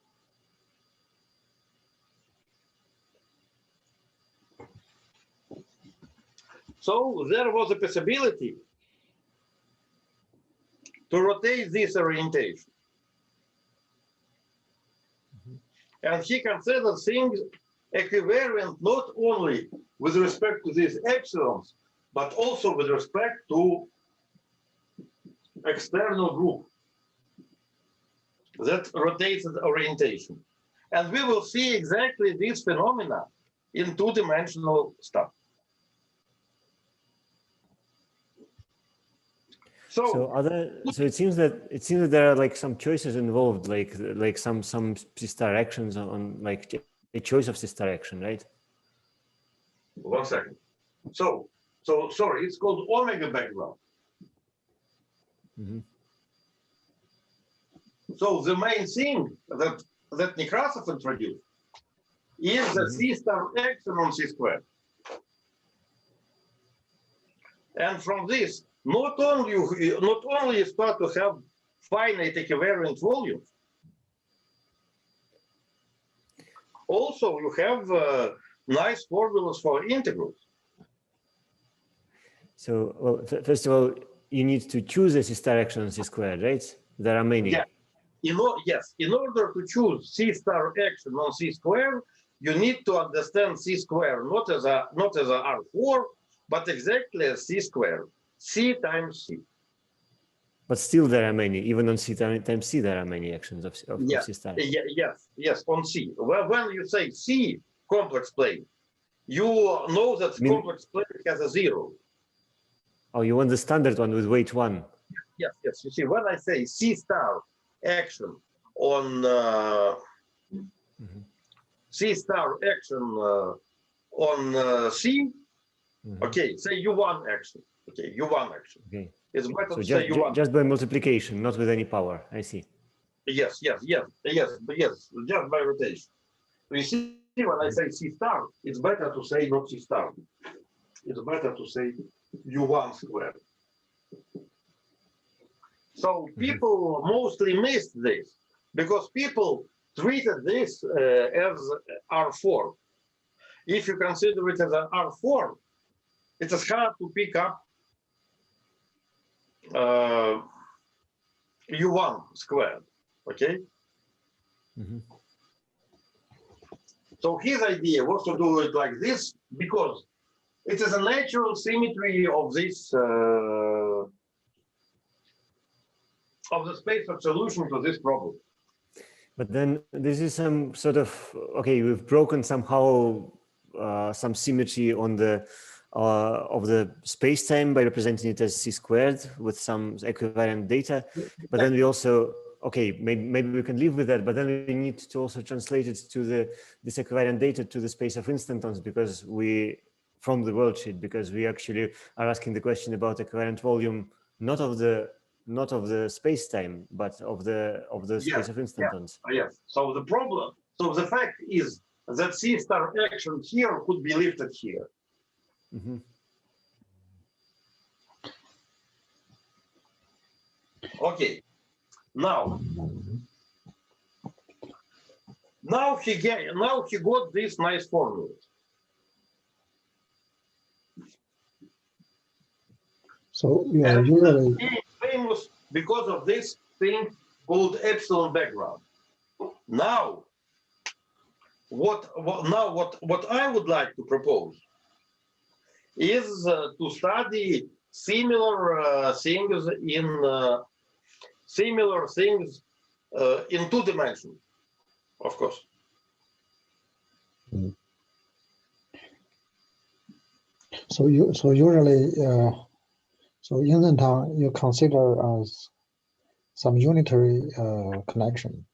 Speaker 1: So there was a possibility to rotate this orientation. Mm-hmm. And he considered things equivariant not only with respect to these epsilons, but also with respect to external group that rotates the orientation. And we will see exactly this phenomena in two-dimensional stuff.
Speaker 2: So it seems that there are like some choices involved, like some cis-star actions on like a choice of cis-star action, right?
Speaker 1: 1 second. So sorry, it's called omega background.
Speaker 2: Mm-hmm.
Speaker 1: So the main thing that Nekrasov introduced is the C-star action on C squared. And from this, not only you start to have finite equivariant volumes, also you have nice formulas for integrals.
Speaker 2: So, well, first of all, you need to choose a C-star action on C squared, right? There are many.
Speaker 1: Yeah. Yes, in order to choose C-star action on C squared, you need to understand C squared not as a R4, but exactly as C squared, C times C.
Speaker 2: But still, there are many. Even on C times C, there are many actions of C-star.
Speaker 1: Yes, on C. Well, when you say C complex plane, you know that complex plane has a 0.
Speaker 2: Oh, you want the standard one with weight 1?
Speaker 1: Yes. You see, when I say C-star action on C-star action on C, okay, say U1 action. Okay, U1 action.
Speaker 2: Okay.
Speaker 1: It's better
Speaker 2: So
Speaker 1: to say U1.
Speaker 2: just by multiplication, not with any power. I see.
Speaker 1: Yes, just by rotation. You see, when I say C star, it's better to say not C star. It's better to say U1 squared. So people mostly missed this because people treated this as R4. If you consider it as an R4, it is hard to pick up U1 squared, okay? So his idea was to do it like this because it is a natural symmetry of this of the space of solution to this problem.
Speaker 2: But then this is some sort of, okay, we've broken somehow some symmetry on the of the space-time by representing it as C squared with some equivalent data. But then we also, okay, maybe we can live with that, but then we need to also translate it to this equivalent data to the space of instantons because from the worldsheet, because we actually are asking the question about equivalent volume, not of the space-time, but of the space of instantons.
Speaker 1: Yes. So the fact is that C-star action here could be lifted here. Okay. Now he got this nice formula.
Speaker 4: So usually
Speaker 1: famous because of this thing called epsilon background. Now, what I would like to propose is to study similar things in 2 dimensions, of course.
Speaker 4: So usually so instanton you consider as some unitary connection,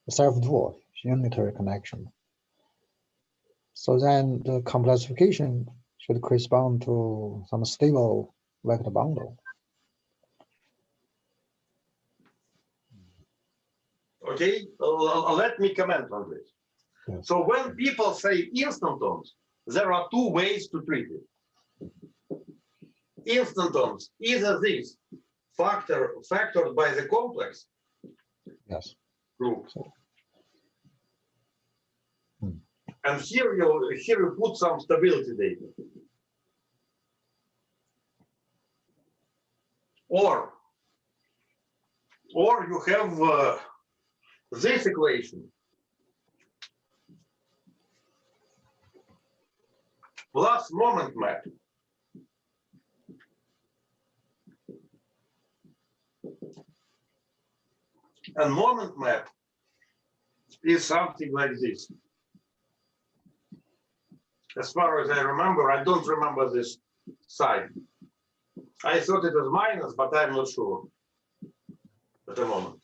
Speaker 4: self-dwarf unitary connection. So then the complexification should correspond to some stable vector bundle.
Speaker 1: Okay, let me comment on this.
Speaker 4: Yes.
Speaker 1: So when people say instantons, there are 2 ways to treat it. Instantons, either this factored by the complex
Speaker 4: Yes.
Speaker 1: group.
Speaker 4: So,
Speaker 1: And here you put some stability data. Or you have this equation plus moment map. And moment map is something like this. As far as I remember, I don't remember this side. I thought it was minus, but I'm not sure at the moment.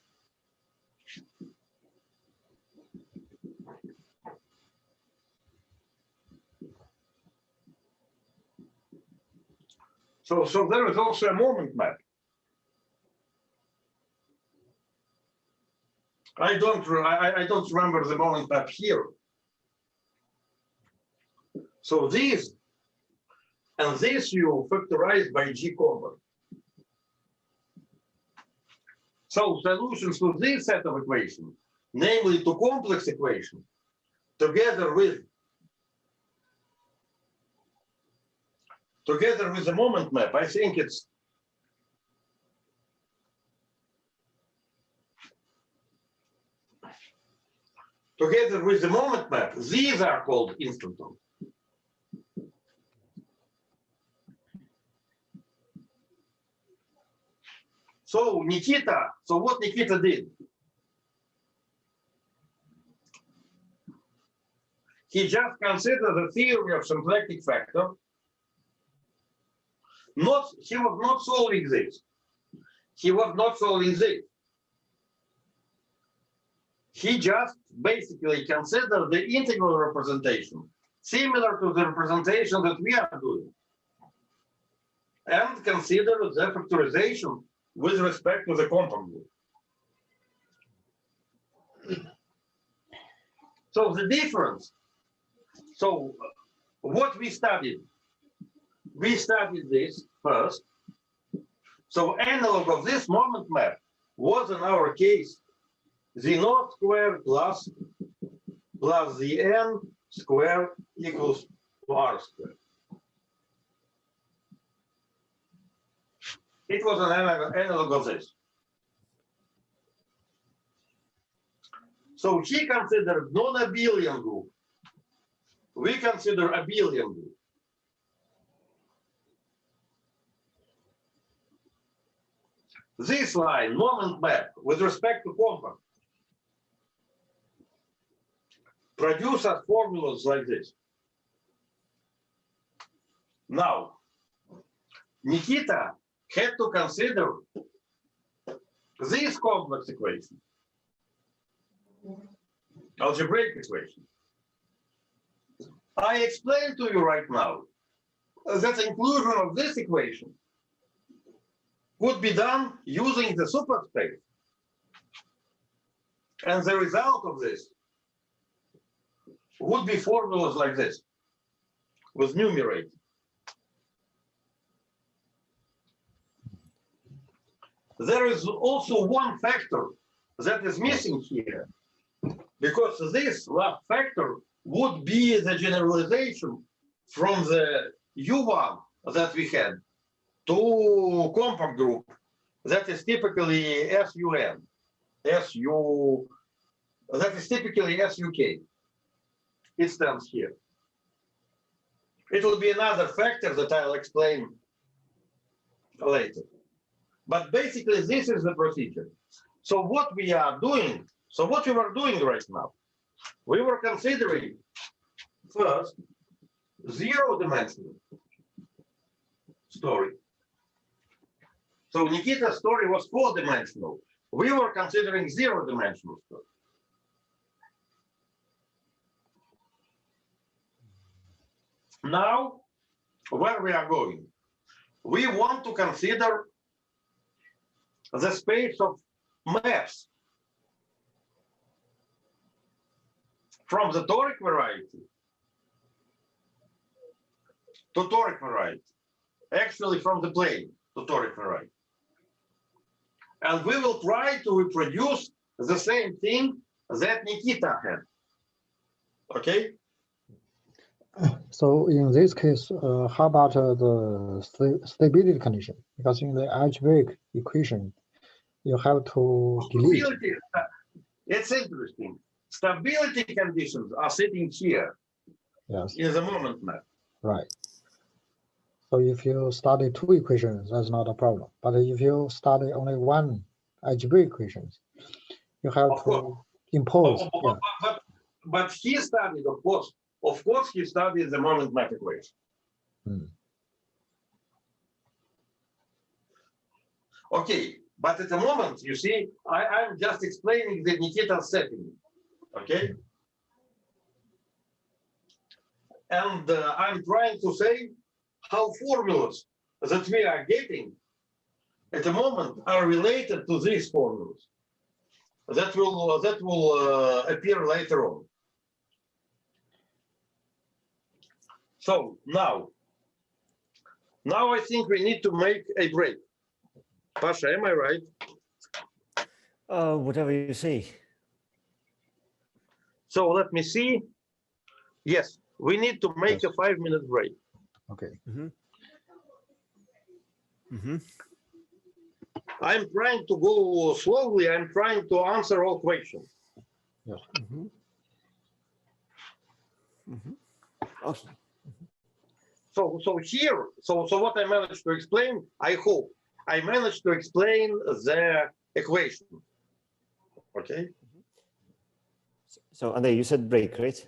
Speaker 1: So there is also a moment map. I don't remember the moment map here. So these and this you factorize by G common. So solutions to this set of equations, namely to complex equation, together with the moment map, I think it's together with the moment map, these are called instanton. So what Nikita did, he just considered the theory of symplectic factor. He was not solving this. He was not solving this. He just basically considered the integral representation, similar to the representation that we are doing, and considered the factorization with respect to the compound group. So the difference, so what we studied this first. So analog of this moment map was in our case the naught squared plus the n squared equals to r squared. It was an analog of this. So he considered non-abelian group. We consider abelian group. This line, moment map, with respect to compound, produces formulas like this. Now, Nikita had to consider this complex equation, algebraic equation. I explained to you right now that inclusion of this equation could be done using the superspace. And the result of this would be formulas like this, with numerator. There is also one factor that is missing here, because this last factor would be the generalization from the U1 that we had to compact group that is typically SUN, that is typically SUK. It stands here. It will be another factor that I'll explain later. But basically, this is the procedure. So what we are doing, so what we were doing right now, we were considering first zero-dimensional story. So Nikita's story was four-dimensional. We were considering zero-dimensional story. Now, where we are going, we want to consider the space of maps from the toric variety to toric variety, actually from the plane to toric variety. And we will try to reproduce the same thing that Nikita had. Okay?
Speaker 4: So in this case, how about the stability condition? Because in the algebraic equation, you have to delete.
Speaker 1: Stability, it's interesting. Stability conditions are sitting here.
Speaker 4: Yes.
Speaker 1: In the moment map.
Speaker 4: Right. So if you study two equations, that's not a problem. But if you study only one algebraic equations, You have
Speaker 1: Of
Speaker 4: to
Speaker 1: course.
Speaker 4: impose. Yeah.
Speaker 1: But he studied, of course, he studied the moment map equation. Okay, but at the moment, you see, I'm just explaining the Nikita setting, okay? And I'm trying to say how formulas that we are getting at the moment are related to these formulas that will appear later on. So now I think we need to make a break. Pasha, am I right?
Speaker 2: Whatever you say.
Speaker 1: So let me see. Yes, we need to make a 5-minute break.
Speaker 4: Okay.
Speaker 1: I'm trying to go slowly. I'm trying to answer all questions.
Speaker 4: Yes.
Speaker 2: Okay.
Speaker 1: So here, so what I managed to explain, I hope I managed to explain the equation. Okay.
Speaker 2: So Andrei, you said break, right?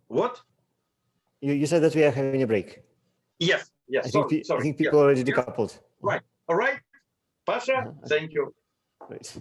Speaker 1: What?
Speaker 2: You said that we are having a break.
Speaker 1: Yes. Yes.
Speaker 2: I think
Speaker 1: Sorry.
Speaker 2: I think people
Speaker 1: yes.
Speaker 2: already
Speaker 1: Yes.
Speaker 2: decoupled.
Speaker 1: Right. All right. Pasha, thank you.
Speaker 2: Right.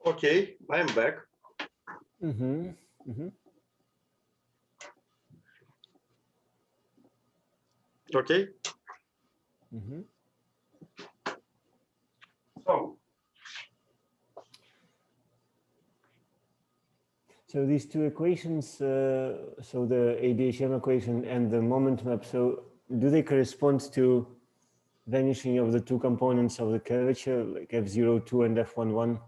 Speaker 1: Okay, I'm back.
Speaker 2: Mm-hmm. Mm-hmm.
Speaker 1: Okay.
Speaker 2: Mm-hmm. So these two equations, so the ADHM equation and the moment map, so do they correspond to vanishing of the two components of the curvature, like F02 and F11?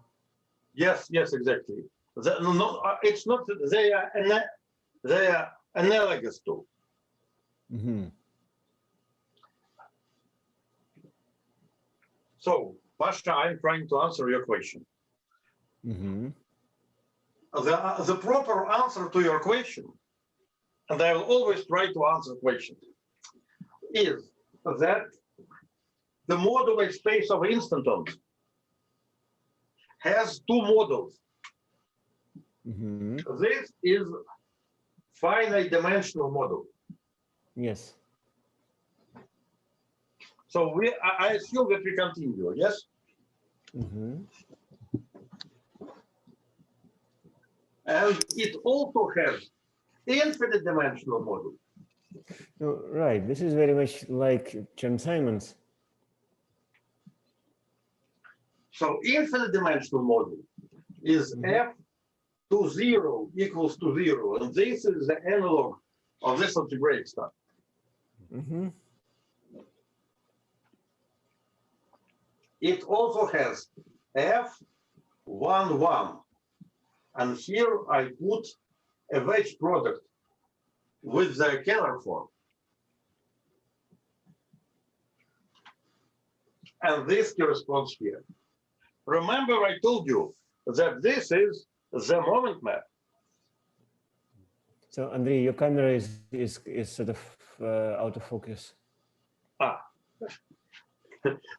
Speaker 1: Yes, yes, exactly. It's not. They are analogous to.
Speaker 2: Mm-hmm.
Speaker 1: So, Pasha, I'm trying to answer your question.
Speaker 2: Mm-hmm.
Speaker 1: The proper answer to your question, and I will always try to answer questions, is that the moduli space of instantons has two models.
Speaker 2: Mm-hmm.
Speaker 1: This is finite dimensional model.
Speaker 2: Yes.
Speaker 1: So I assume that we continue, yes?
Speaker 2: Mm-hmm.
Speaker 1: And it also has infinite dimensional model.
Speaker 2: Oh, right. This is very much like Chern-Simons.
Speaker 1: So infinite dimensional model is F to 0 equals to 0. And this is the analog of this algebraic stuff.
Speaker 2: Mm-hmm.
Speaker 1: It also has F11. And here I put a wedge product with the Keller form. And this corresponds here. Remember, I told you that this is the moment map.
Speaker 2: So, Andrei, your camera is sort of out of focus.
Speaker 1: Ah,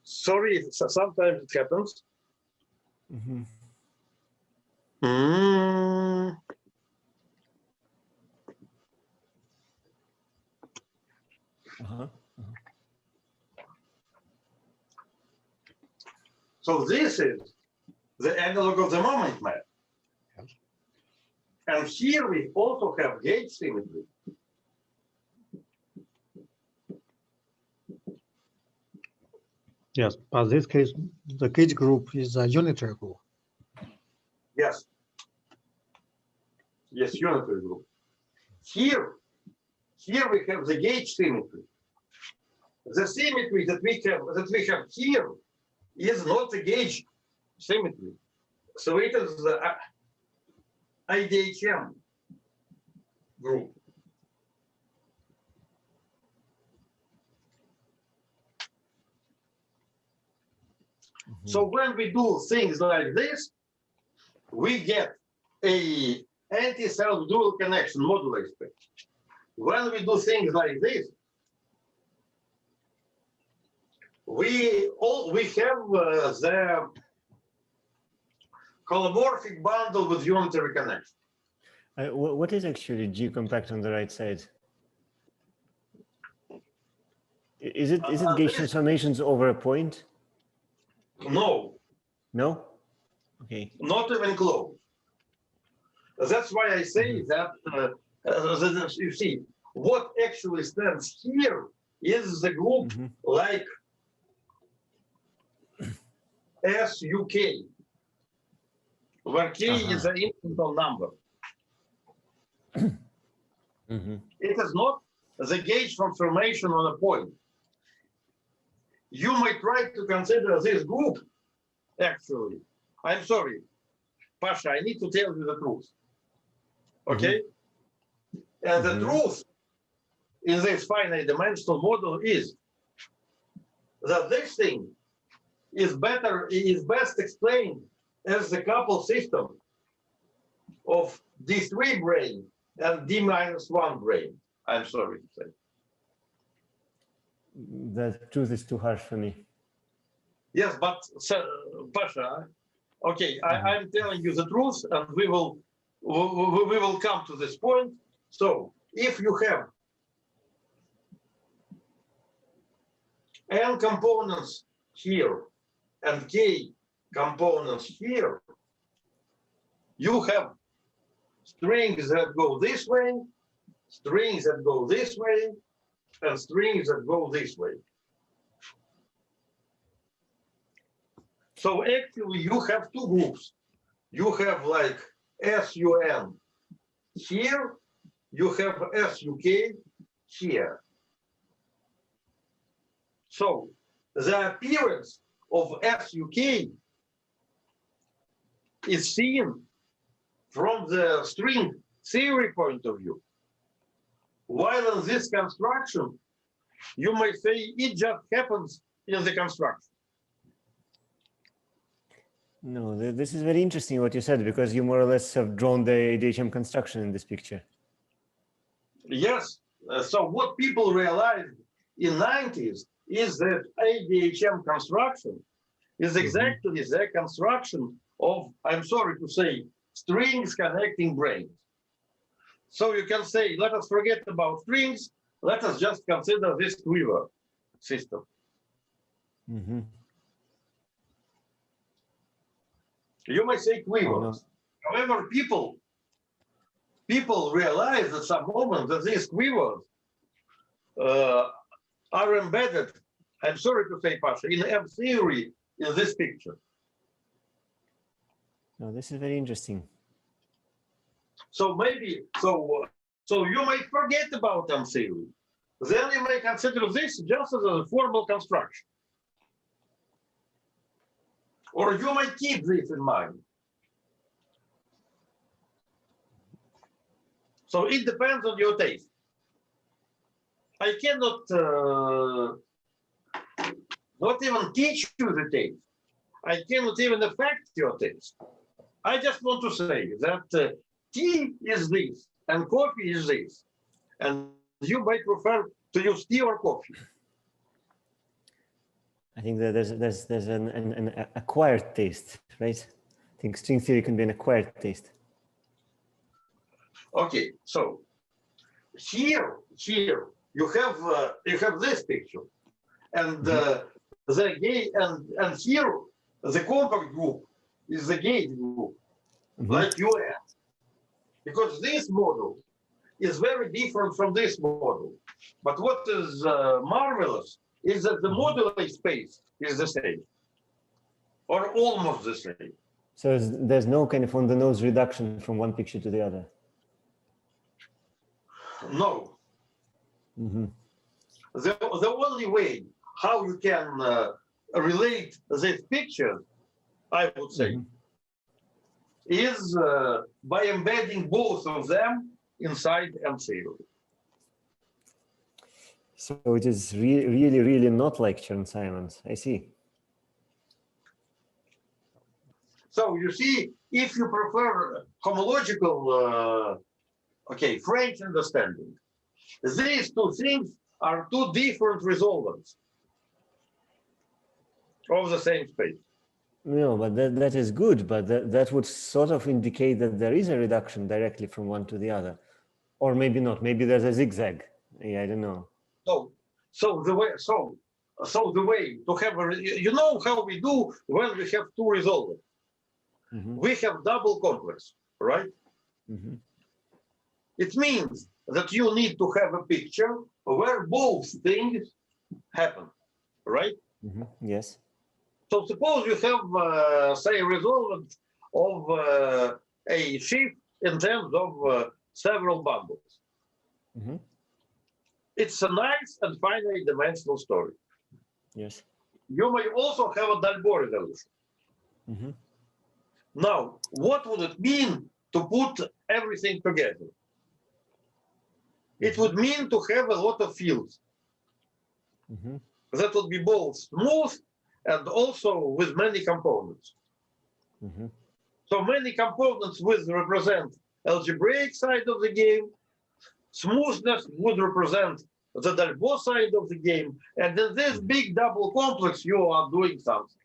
Speaker 1: sorry, sometimes it happens.
Speaker 2: Mm-hmm. Uh-huh.
Speaker 1: So this is the analog of the moment map.
Speaker 4: Yes.
Speaker 1: And here we also have gauge symmetry.
Speaker 4: Yes, but this case, the gauge group is a unitary group.
Speaker 1: Yes. Yes, unitary group. Here we have the gauge symmetry. The symmetry that we have here is not the gauge symmetry. So it is the IDHM group.
Speaker 2: Mm-hmm.
Speaker 1: So when we do things like this, we get a anti-self dual connection modular space. When we do things like this, we have the holomorphic bundle with unitary connection.
Speaker 2: What is actually G compact on the right side? Is it gauge transformations over a point?
Speaker 1: No.
Speaker 2: No? Okay.
Speaker 1: Not even close. That's why I say that, you see, what actually stands here is the group like SUK, where K is an infinite number. It is not the gauge transformation on a point. You might try to consider this group, actually. I'm sorry, Pasha, I need to tell you the truth. Okay? And the truth in this finite dimensional model is that this thing is best explained as the coupled system of D3 brane and D-1 brane. I'm sorry to say.
Speaker 2: The truth is too harsh for me.
Speaker 1: Yes, but Pasha, okay, I'm telling you the truth, and we will come to this point. So if you have n components here and k components here, you have strings that go this way, strings that go this way, and strings that go this way. So actually you have two groups. You have like SUN here, you have SUK here. So the appearance of SUK is seen from the string theory point of view. While in this construction, you may say it just happens in the construction.
Speaker 2: No, this is very interesting what you said, because you more or less have drawn the ADHM construction in this picture.
Speaker 1: Yes. So what people realized in 90s is that ADHM construction is exactly the construction of, I'm sorry to say, strings connecting brains. So you can say, let us forget about strings, let us just consider this quiver system. You may say quivers. However, people realize at some moment that these quivers are embedded, I'm sorry to say, Pasha, in M theory in this picture.
Speaker 2: No, this is very interesting.
Speaker 1: So maybe, so you may forget about M theory. Then you may consider this just as a formal construction. Or you might keep this in mind. So it depends on your taste. I cannot not even teach you the taste. I cannot even affect your taste. I just want to say that tea is this and coffee is this. And you might prefer to use tea or coffee.
Speaker 2: I think that there's an acquired taste, right? I think string theory can be an acquired taste.
Speaker 1: Okay, so here you have this picture, and the gate, and here the compact group is the gate group, like UN, because this model is very different from this model. But what is marvelous is that the modular space is the same, or almost the same.
Speaker 2: So there's no kind of on-the-nose reduction from one picture to the other?
Speaker 1: No. The only way how you can relate these pictures, I would say, is by embedding both of them inside M theory.
Speaker 2: So it is really not like Chern-Simons. I see.
Speaker 1: So you see, if you prefer homological, French understanding, these two things are two different resolvents of the same space.
Speaker 2: No, but that is good, but that would sort of indicate that there is a reduction directly from one to the other. Or maybe not, maybe there's a zigzag. Yeah, I don't know.
Speaker 1: So the way to have you know how we do when we have two resolvents. We have double complex, right? It means that you need to have a picture where both things happen, right?
Speaker 2: Yes.
Speaker 1: So suppose you have, say, a resolvent of a shift in terms of several bundles. It's a nice and finite dimensional story.
Speaker 2: Yes.
Speaker 1: You may also have a Dalbo resolution. Now, what would it mean to put everything together? It would mean to have a lot of fields. That would be both smooth and also with many components. So many components would represent algebraic side of the game. Smoothness would represent the Dalbo side of the game. And in this big double complex, you are doing something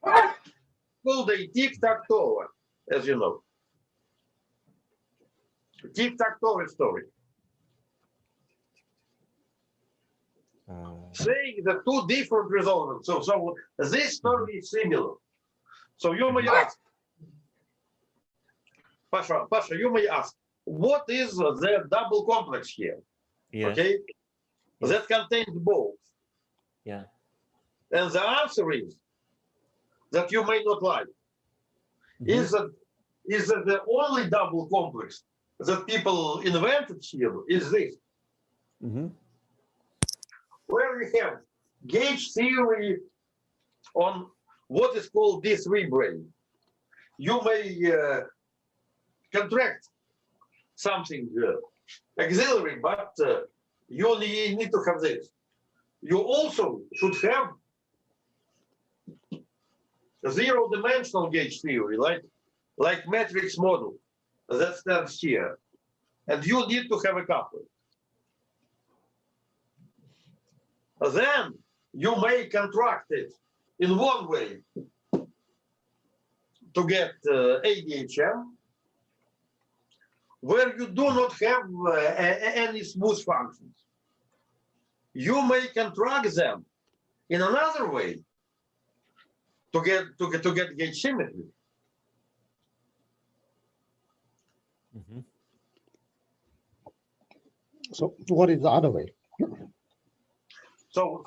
Speaker 1: called a tic-tac-toe, as you know. Tic-tac-toe story. Saying the two different resolvents. So this story is similar. So you may ask, Pasha, you may ask, what is the double complex here?
Speaker 2: Yes.
Speaker 1: Okay,
Speaker 2: Yes.
Speaker 1: that contains both.
Speaker 2: Yeah.
Speaker 1: And the answer is that you may not like. Is that the only double complex that people invented here is this, where we have gauge theory on what is called D3 brane. You may contract something auxiliary, but you need to have this. You also should have zero-dimensional gauge theory, like matrix model that stands here. And you need to have a coupler. Then you may contract it in one way to get ADHM, where you do not have any smooth functions. You may contract them in another way to get gauge symmetry.
Speaker 4: So what is the other way?
Speaker 1: So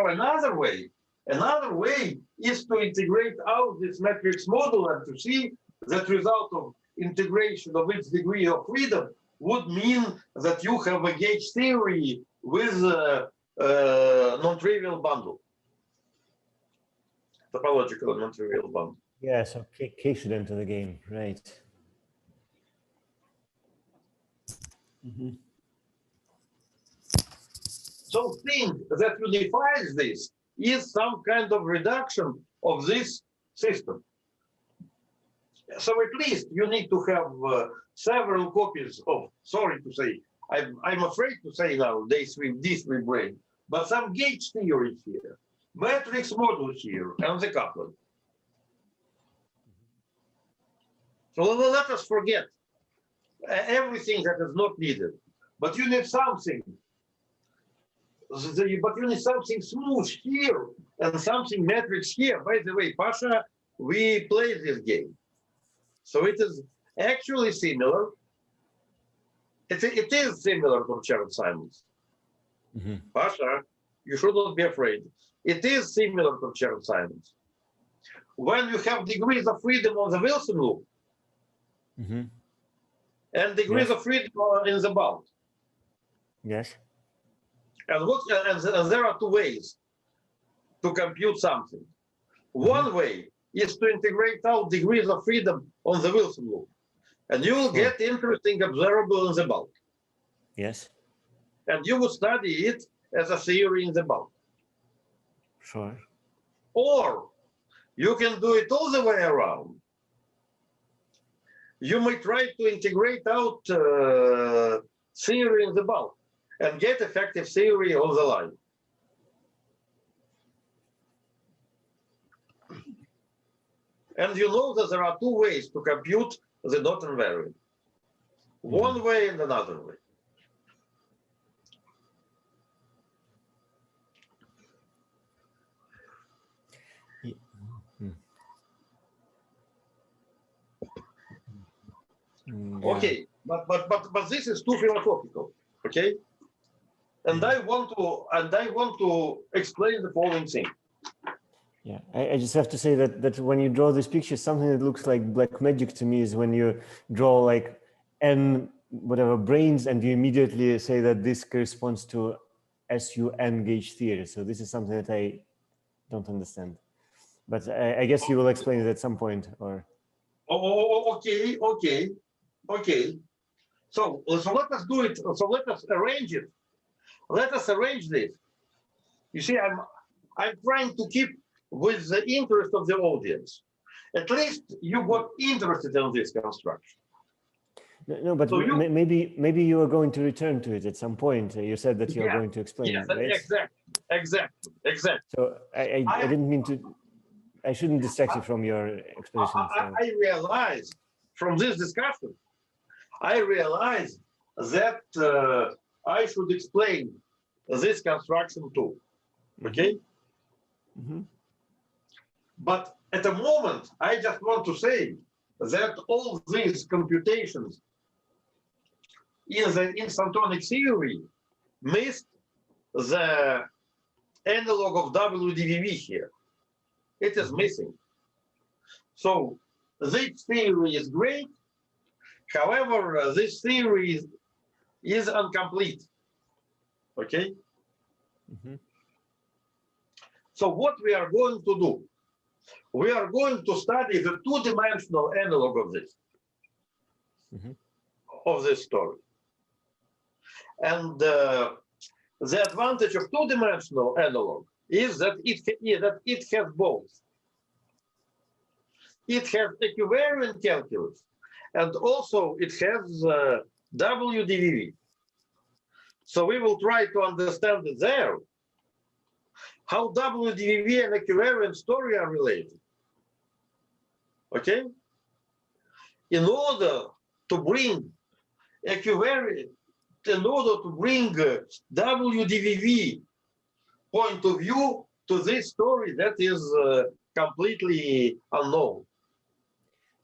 Speaker 1: another way is to integrate out this matrix model and to see that result of integration of its degree of freedom would mean that you have a gauge theory with a non-trivial bundle, topological non-trivial bundle.
Speaker 2: Yeah, so K should enter the game, right?
Speaker 1: So thing that unifies this is some kind of reduction of this system. So at least you need to have several copies of, sorry to say, I'm afraid to say now D3 brane, but some gauge theory here, matrix model here, and the coupler. So let us forget everything that is not needed, but you need something. But you need something smooth here and something matrix here. By the way, Pasha, we played this game. So it is actually similar. It is similar to Chern-Simons. Pasha, you should not be afraid. It is similar to Chern-Simons. When you have degrees of freedom on the Wilson loop and degrees of freedom in the bound.
Speaker 2: Yes.
Speaker 1: And there are two ways to compute something. One way is to integrate out degrees of freedom on the Wilson loop, and you will get interesting observable in the bulk.
Speaker 2: Yes.
Speaker 1: And you will study it as a theory in the bulk.
Speaker 2: Sure.
Speaker 1: Or you can do it all the way around. You may try to integrate out theory in the bulk and get effective theory on the line. And you know that there are two ways to compute the dot invariant. One way and another way. Okay, but this is too philosophical. Okay. And I want to explain the following thing.
Speaker 2: Yeah, I just have to say that when you draw this picture, something that looks like black magic to me is when you draw like n whatever branes and you immediately say that this corresponds to SUN gauge theory. So this is something that I don't understand, but I guess you will explain it at some point. Or
Speaker 1: Okay. So let us do it. So let us arrange it. Let us arrange this. You see, I'm trying to keep with the interest of the audience. At least you got interested in this construction.
Speaker 2: No, but so maybe you are going to return to it at some point. You said that you are going to explain it, right?
Speaker 1: Exactly.
Speaker 2: So I didn't mean to. I shouldn't distract you from your exposition.
Speaker 1: I realized from this discussion, I realized that I should explain this construction too. Okay. But at the moment, I just want to say that all these computations in the instantonic theory missed the analog of WDVV here. It is missing. So this theory is great. However, this theory is incomplete. Okay? So what we are going to do? We are going to study the two-dimensional analog of this story. And the advantage of two-dimensional analog is that it has both. It has equivariant calculus, and also it has WDVV. So we will try to understand there how WDVV and equivariant story are related. Okay? In order to bring equivariant, in order to bring WDVV point of view to this story that is completely unknown.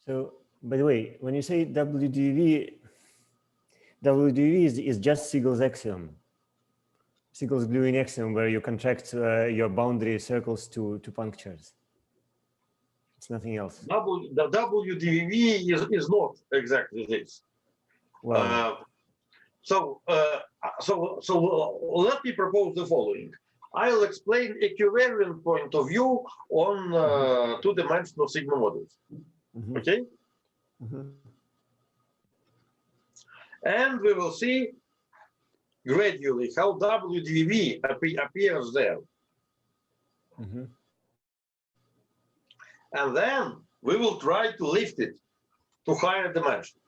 Speaker 2: So, by the way, when you say WDVV is just Siegel's axiom, Siegel's gluing axiom, where you contract your boundary circles to punctures. It's nothing else.
Speaker 1: The WDVV is not exactly this.
Speaker 2: Wow.
Speaker 1: So let me propose the following. I'll explain equivariant point of view on two-dimensional sigma models. Okay? And we will see gradually how WDVV appears there. And then we will try to lift it to higher dimension.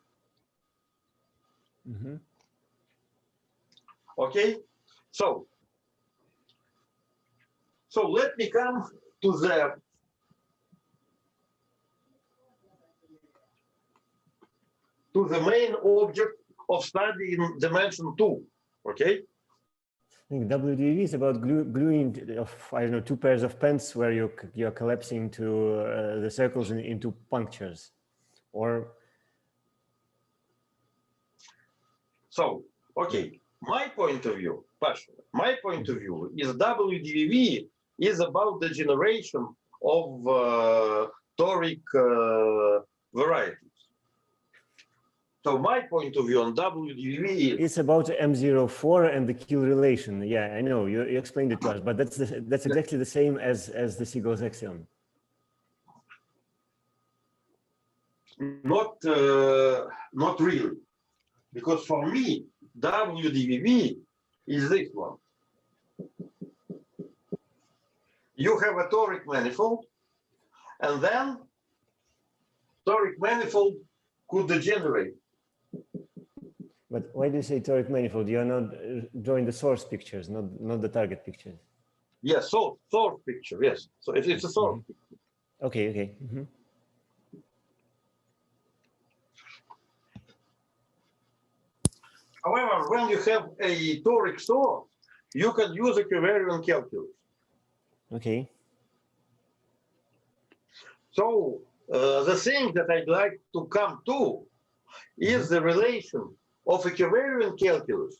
Speaker 1: Okay? So let me come to the main object of study in dimension 2. Okay?
Speaker 2: I think WDV is about gluing of, I don't know, two pairs of pens where you're collapsing to the circles into punctures, or.
Speaker 1: So, okay, my point of view, Pasha, my point of view is WDV is about the generation of toric varieties. So my point of view on WDV is...
Speaker 2: It's about M04 and the Kiel relation. Yeah, I know, you explained it to us, but that's exactly the same as the Siegel's axiom.
Speaker 1: Not really. Because for me, WDVV is this one. You have a toric manifold, and then toric manifold could degenerate.
Speaker 2: But why do you say toric manifold? You are not drawing the source pictures, not the target pictures.
Speaker 1: Yes, source picture, yes. So it's a source picture.
Speaker 2: Okay.
Speaker 1: However, when you have a toric source, you can use equivariant calculus.
Speaker 2: Okay.
Speaker 1: So the thing that I'd like to come to is the relation of equivariant calculus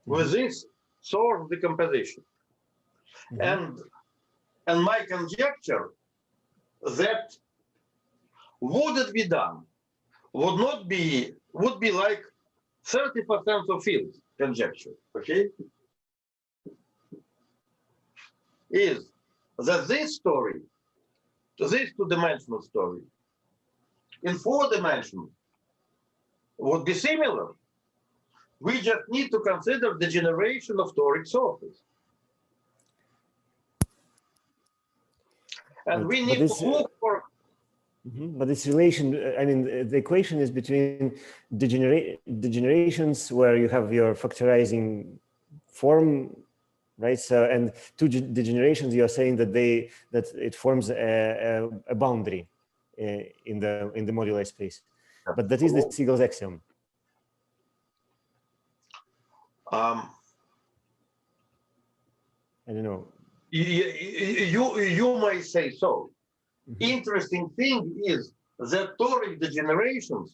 Speaker 1: with this source decomposition. And my conjecture that would it be done would be like 30% of field conjecture, okay? Is that this story, this two-dimensional story, in 4 dimensions would be similar. We just need to consider the generation of toric sources. And we need to look for...
Speaker 2: But this relation, I mean, the equation is between degenerations where you have your factorizing form, right? So, and two degenerations, you are saying that it forms a boundary in the moduli space. But that is the Siegel's axiom.
Speaker 1: I
Speaker 2: don't know.
Speaker 1: You might say so. Interesting thing is that toric degenerations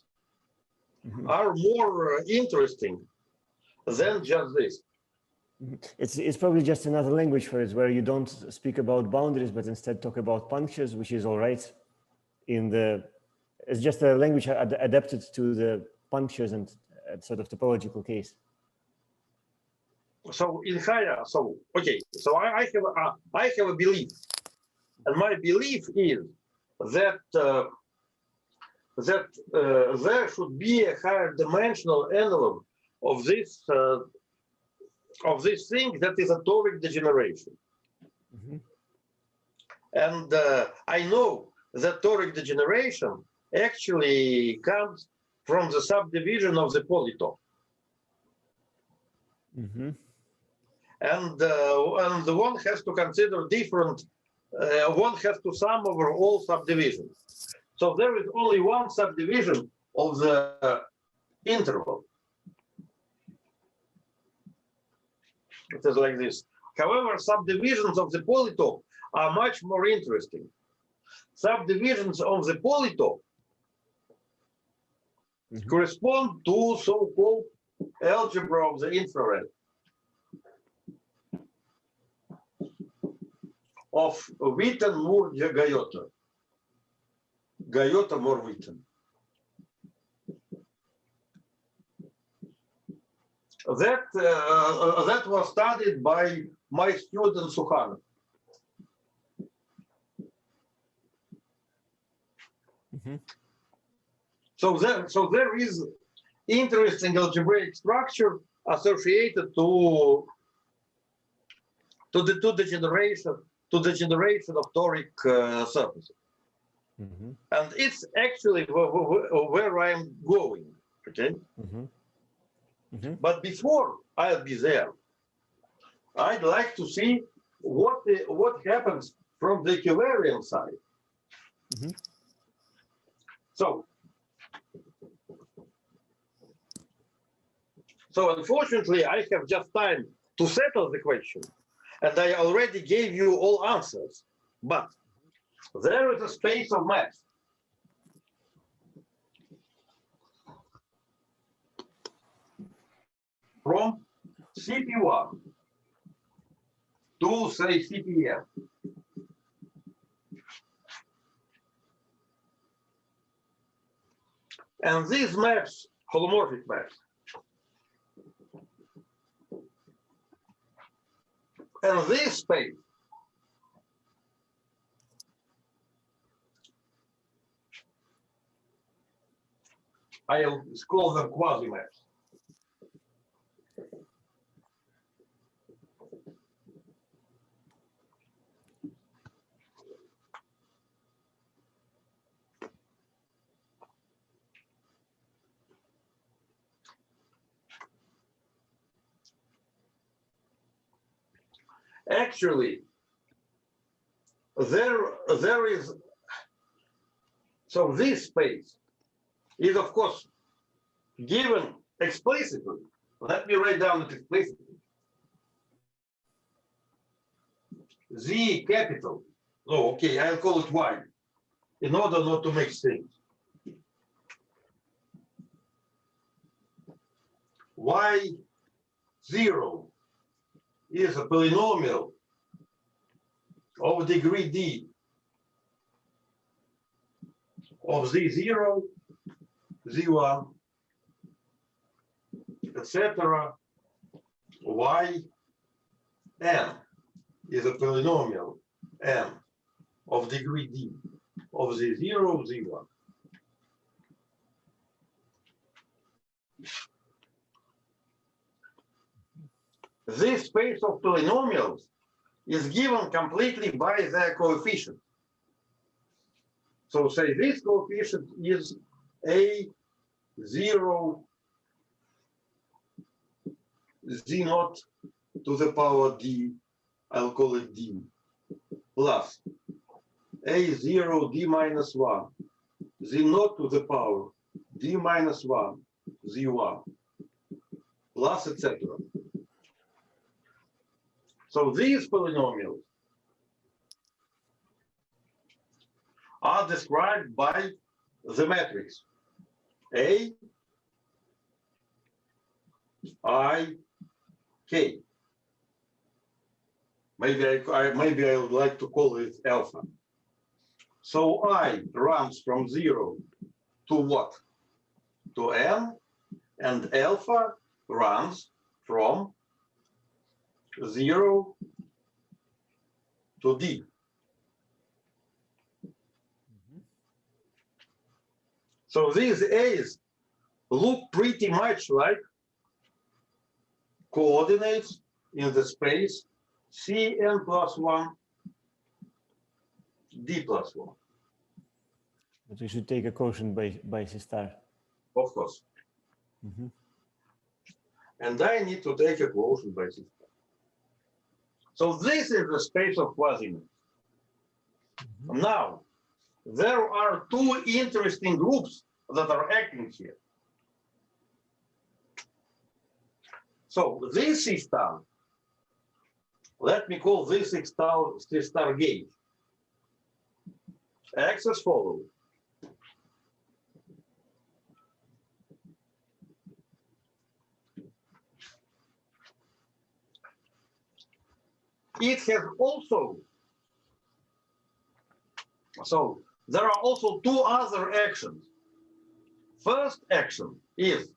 Speaker 1: are more interesting than just this.
Speaker 2: It's probably just another language for it, where you don't speak about boundaries, but instead talk about punctures, which is all right. It's just a language adapted to the punctures and sort of topological case.
Speaker 1: So in higher, so okay, so I have a belief, and my belief is that there should be a higher dimensional analog of this thing that is a toric degeneration. And I know that toric degeneration actually comes from the subdivision of the polytope. And one has to consider different, one has to sum over all subdivisions. So there is only one subdivision of the interval. It is like this. However, subdivisions of the polytope are much more interesting. Subdivisions of the polytope correspond to so-called algebra of the infrared of Witten, Moore, Gayota. Gayota, Moore, Witten. That was studied by my student Suhanov. So there is interesting algebraic structure associated to the degeneration of toric surfaces. And it's actually where I'm going. Okay. But before I'll be there, I'd like to see what happens from the covariance side. So unfortunately, I have just time to settle the question, and I already gave you all answers. But there is a space of maps from CP1 to, say, CPN. And these maps, holomorphic maps, and this space I'll call them Quasimaps. Actually, there is, so this space is of course given explicitly. Let me write down it explicitly. Z capital, oh okay, I'll call it Y in order not to make things. Y0 is a polynomial of degree D of Z0, Z1, etc. Yn is a polynomial n of degree D of Z0, Z1. This space of polynomials is given completely by their coefficient. So say this coefficient is A0 Z0 to the power D, I'll call it D, plus A0 D minus 1, Z0 to the power D minus 1, Z1, plus etc. So these polynomials are described by the matrix A, I, K. Maybe I would like to call it alpha. So I runs from 0 to what? To n, and alpha runs from 0 to d. So these A's look pretty much like coordinates in the space Cn plus 1, d plus 1.
Speaker 2: But we should take a quotient by C star.
Speaker 1: Of course.
Speaker 2: Mm-hmm.
Speaker 1: And I need to take a quotient by C star. So this is the space of Quasimaps. Mm-hmm. Now, there are two interesting groups that are acting here. So this C star, let me call this C star gauge. Acts as follows. It has also, so there are also two other actions. First action is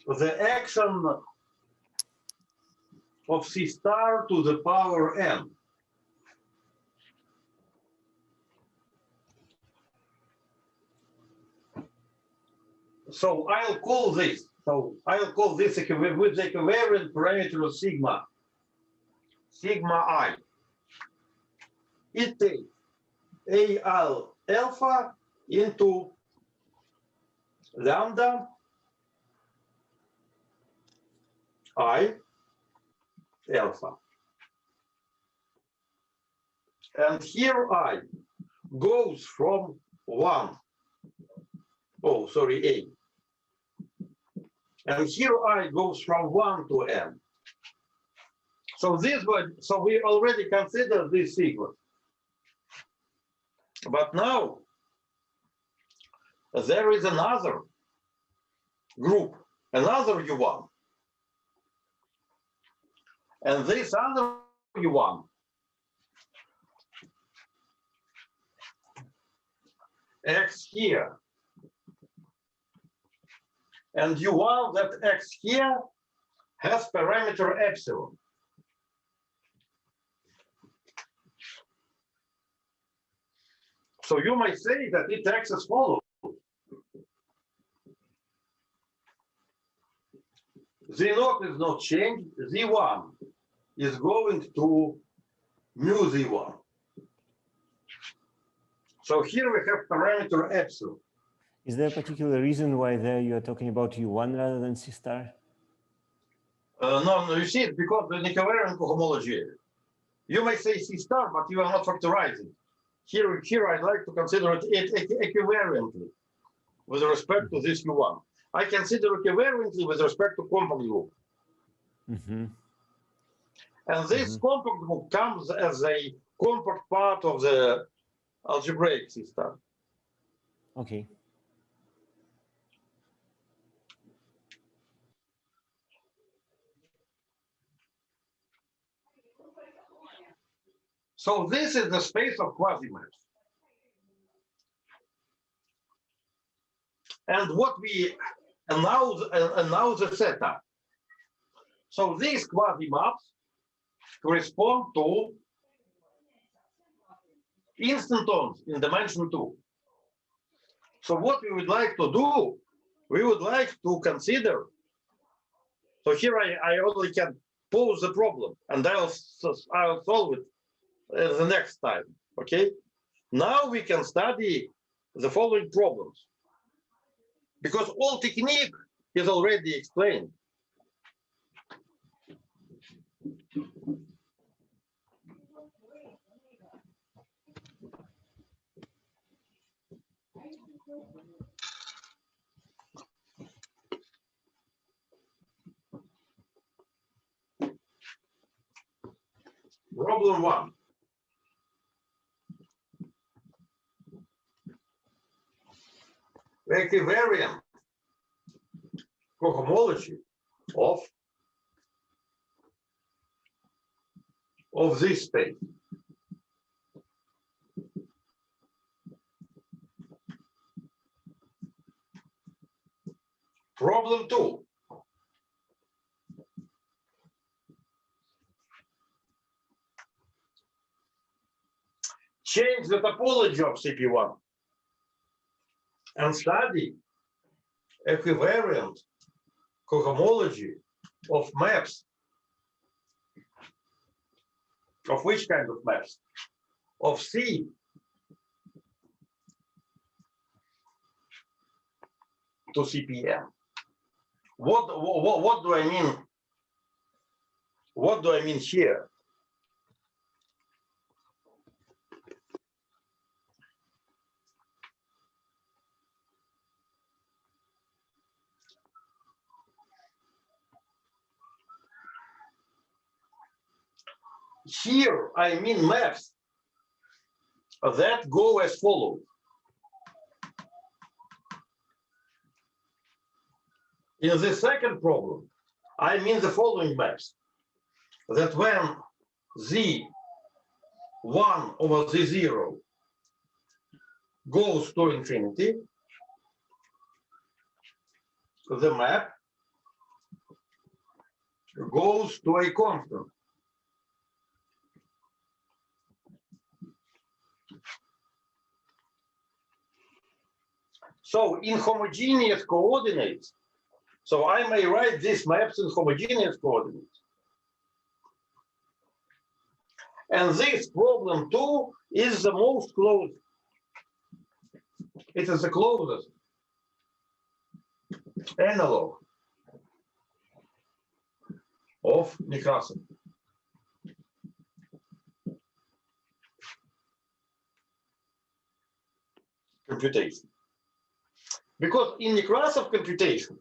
Speaker 1: the action of C star to the power n. So I'll call this with the equivalent parameter of sigma I. It takes AL alpha into lambda I alpha. And here I goes from 1. Oh, sorry, A. And here I goes from 1 to n. So we already considered this sequence. But now there is another group, another U1. And this other U1 acts here. And U1 that acts here has parameter epsilon. So you might say that it acts as follows. Z0 is not changed. Z1 is going to mu Z1. So here we have parameter epsilon.
Speaker 2: Is there a particular reason why there you are talking about U1 rather than C star?
Speaker 1: No, you see, it's because the covariant cohomology. You may say C star, but you are not factorizing. Here I'd like to consider it equivariantly with respect to this U1. I consider it equivariantly with respect to compact group.
Speaker 2: Mm-hmm.
Speaker 1: And this compact group comes as a compact part of the algebraic C star.
Speaker 2: Okay.
Speaker 1: So this is the space of Quasimaps. And what we announce the setup. So these Quasimaps correspond to instantons in dimension 2. So what we would like to do, we would like to consider. So here I only can pose the problem, and I'll solve it the next time. Okay. Now we can study the following problems, because all technique is already explained. Problem 1. equivariant cohomology of this space. Problem 2. Change the topology of CP1 and study equivariant cohomology of maps. Of which kind of maps? Of C to CPM. What do I mean? What do I mean here? Here I mean maps that go as follows. In the second problem, I mean the following maps. That when Z1 over Z0 goes to infinity, the map goes to a constant. So in homogeneous coordinates, so I may write these maps in homogeneous coordinates. And this problem 2 is the most close. It is the closest analog of Nekrasov computation. Because in Nekrasov computation,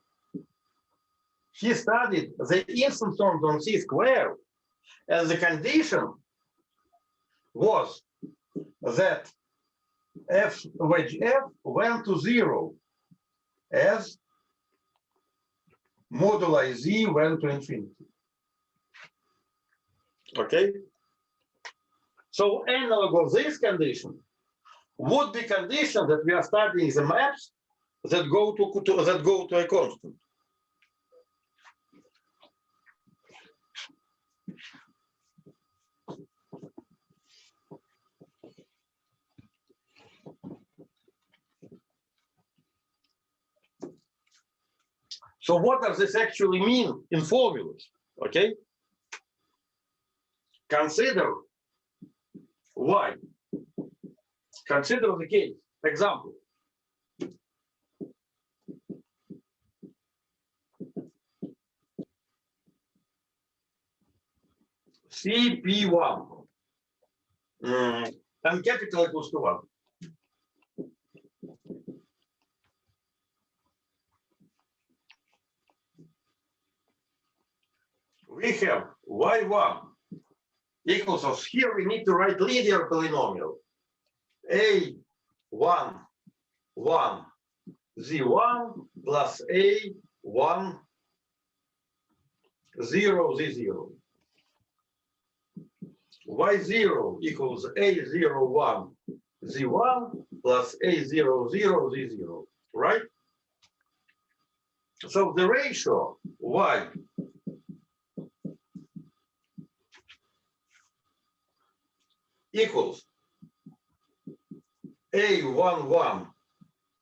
Speaker 1: he studied the instances on C square, and the condition was that f wedge f went to 0 as moduli z went to infinity. Okay? So analog of this condition would be condition that we are studying the maps that go to a constant. So what does this actually mean in formulas? Okay? Consider why. Consider the case. Example. CP1 and capital equals to 1. We have y1 equals, so here we need to write linear polynomial a1 1 z1 plus a1 0 z0. y0 equals a01 z1 plus a00 z0, right? So the ratio y equals a11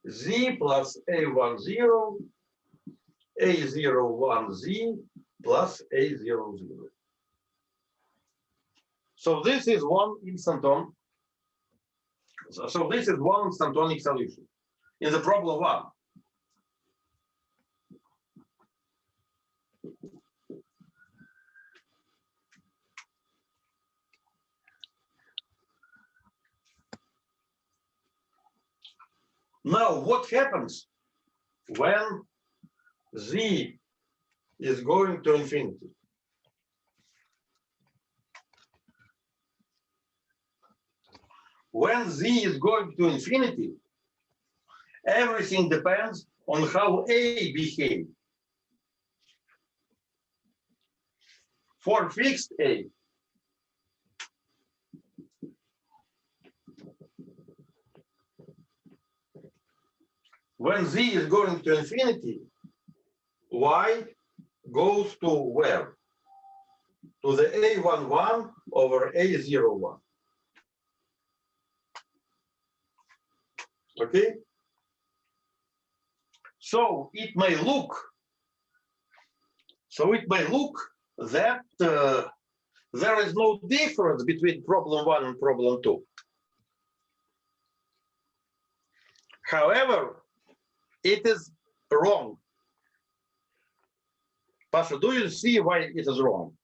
Speaker 1: z plus a10 a01 z plus a00. So this is one instanton. So this is one instantonic solution in the problem 1. Now, what happens when z is going to infinity? When z is going to infinity, everything depends on how A behaves. For fixed A, when Z is going to infinity, Y goes to where? To the A11 over A01. Okay? So it may look that there is no difference between problem 1 and problem 2. However, it is wrong. Pasha, do you see why it is wrong?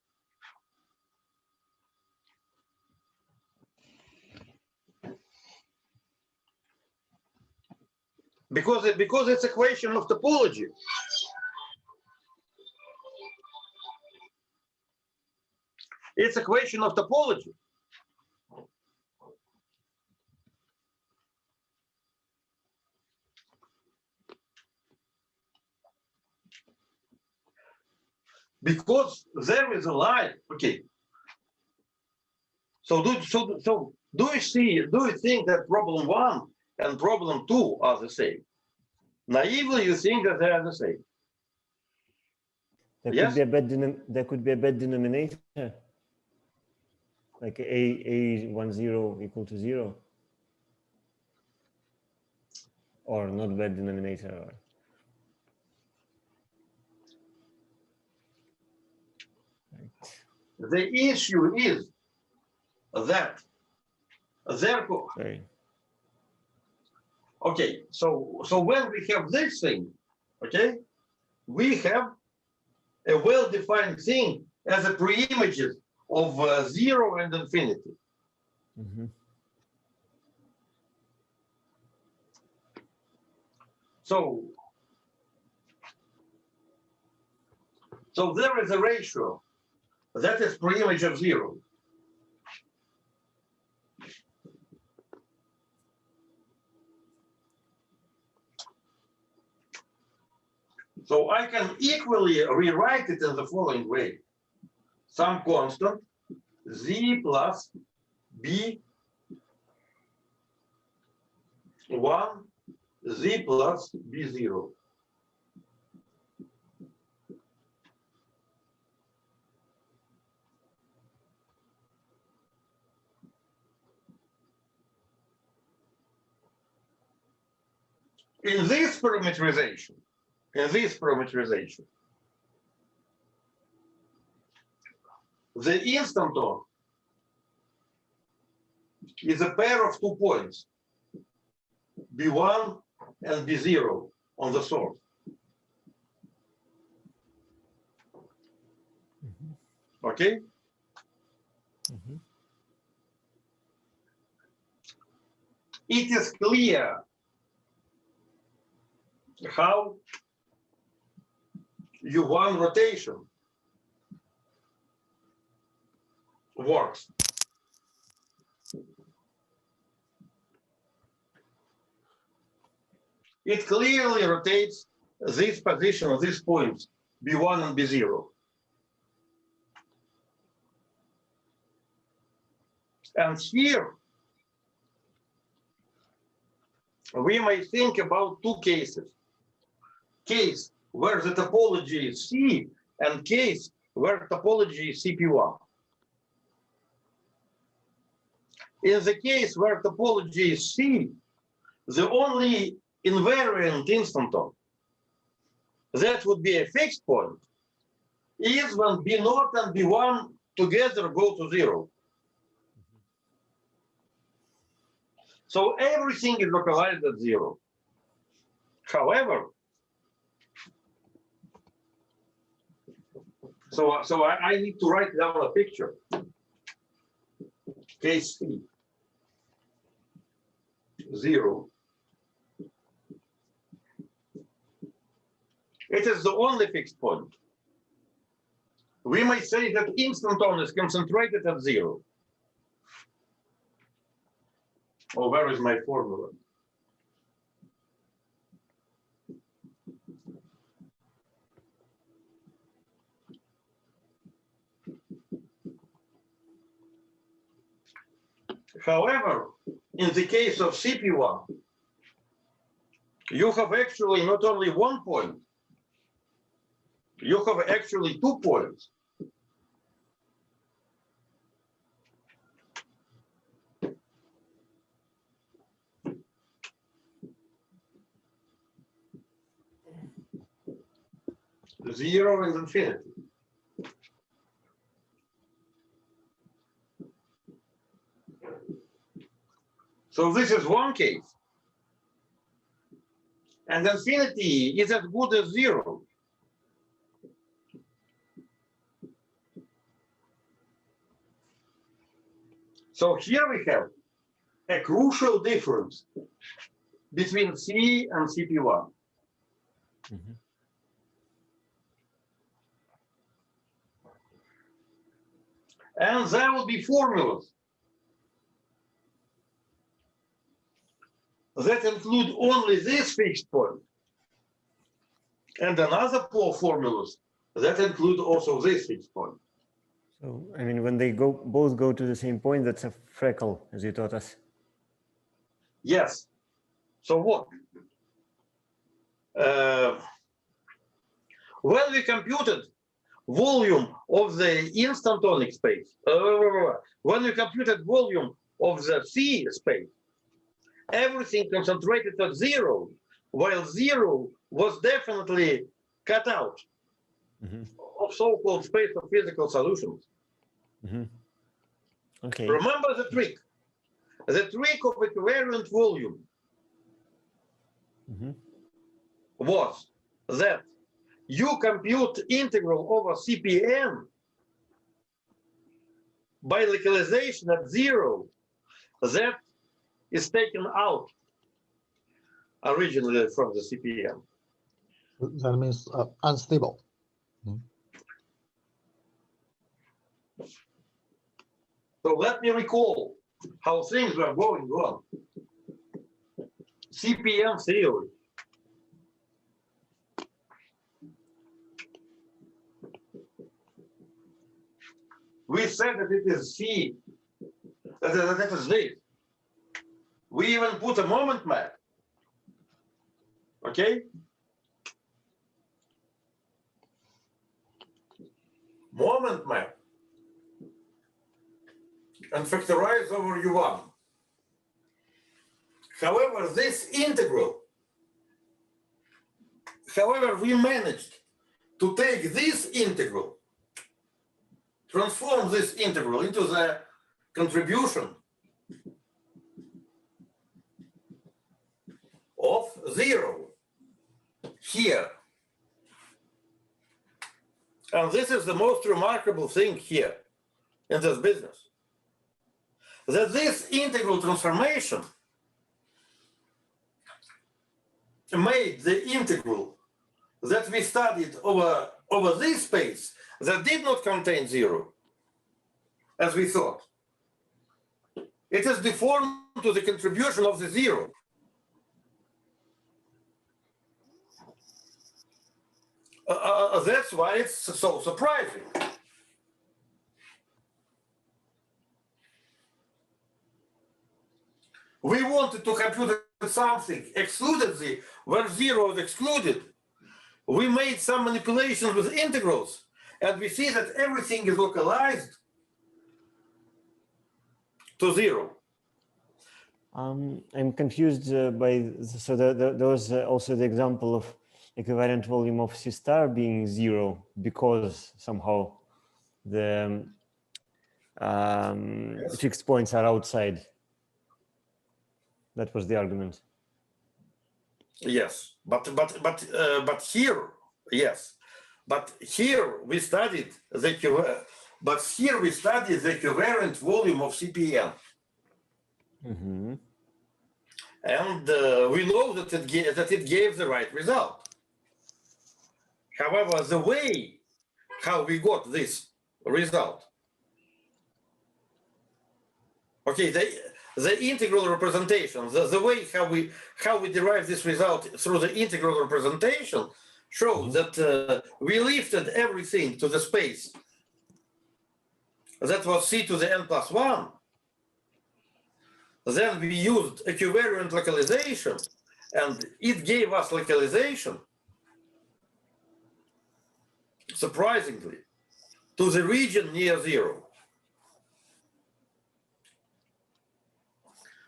Speaker 1: Because it's a question of topology. It's a question of topology. Because there is a line. Okay. So do you think that problem 1 and problem 2 are the same? Naively, you think that they are the same.
Speaker 2: There
Speaker 1: Yes?
Speaker 2: could be a bad denominator, like A10 equal to 0, or not bad denominator.
Speaker 1: The issue is that therefore.
Speaker 2: Sorry.
Speaker 1: Okay, so when we have this thing, okay, we have a well-defined thing as a pre-images of 0 and infinity.
Speaker 2: Mm-hmm.
Speaker 1: So there is a ratio that is pre-image of 0. So I can equally rewrite it in the following way. Some constant Z plus B1 Z plus B0. In this parameterization, the instanton is a pair of 2 points, B1 and B0 on the source.
Speaker 2: Mm-hmm.
Speaker 1: Okay?
Speaker 2: Mm-hmm.
Speaker 1: It is clear how U1 rotation works. It clearly rotates this position of these points, B1 and B0. And here, we may think about 2 cases. Case where the topology is C, and case where topology is CP1. In the case where topology is C, the only invariant instanton that would be a fixed point is when B0 and B1 together go to 0. So everything is localized at 0. However, so I need to write down a picture. Case C, 0. It is the only fixed point. We may say that instanton is concentrated at 0. Oh, where is my formula? However, in the case of CP1, you have actually not only one point, you have actually 2 points. Zero and infinity. So this is one case. And infinity is as good as 0. So here we have a crucial difference between C and CP1.
Speaker 2: Mm-hmm.
Speaker 1: And there will be formulas that include only this fixed point, and another 4 formulas that include also this fixed point.
Speaker 2: So, I mean, when they both go to the same point, that's a freckle, as you taught us.
Speaker 1: Yes. So what? When we computed volume of the instantonic space, when we computed volume of the C space, everything concentrated at 0, while 0 was definitely cut out of so-called space of physical solutions.
Speaker 2: Okay.
Speaker 1: Remember the trick. The trick of equivariant volume was that you compute integral over CPN by localization at 0 that is taken out originally from the CPN.
Speaker 4: That means unstable.
Speaker 1: So let me recall how things were going on. CPN theory. We said that it is C, that it is this. We even put a moment map. Okay? Moment map. And factorize over U1. However, this integral, we managed to take this integral, transform this integral into the contribution of 0 here. And this is the most remarkable thing here in this business, that this integral transformation made the integral that we studied over this space that did not contain 0, as we thought. It is deformed to the contribution of the 0. That's why it's so surprising. We wanted to compute something, excluded the, where 0 is excluded. We made some manipulations with integrals, and we see that everything is localized to 0.
Speaker 2: I'm confused by, so there was also the example of equivalent volume of C star being 0 because somehow the fixed points are outside. That was the argument.
Speaker 1: Yes, but here, yes, but here we studied the equivalent volume of CPN. And we know that it gave the right result. However, the way how we got this result, okay, the integral representation, the way how we derive this result through the integral representation shows that we lifted everything to the space that was C to the n plus 1, Then we used equivariant localization, and it gave us localization, surprisingly, to the region near zero.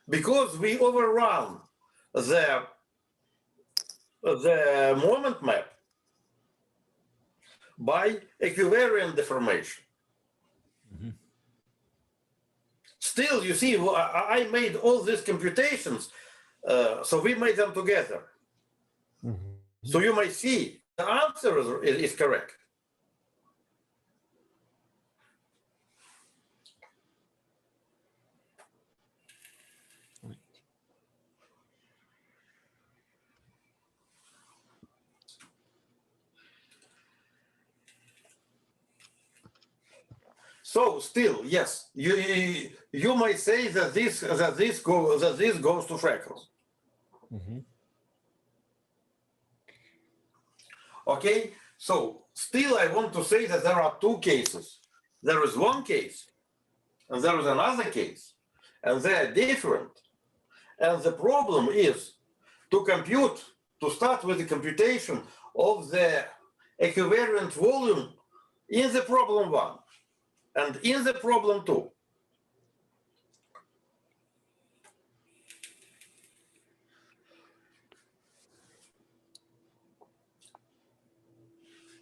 Speaker 1: Because we overrun the moment map by equivariant deformation. Still, you see, I made all these computations, so we made them together. So you might see the answer is correct. So still, yes, you might say that this goes to freckles. Okay, so still I want to say that there are two cases. There is one case, and there is another case, and they are different. And the problem is to start with the computation of the equivariant volume in the problem one and in the problem two.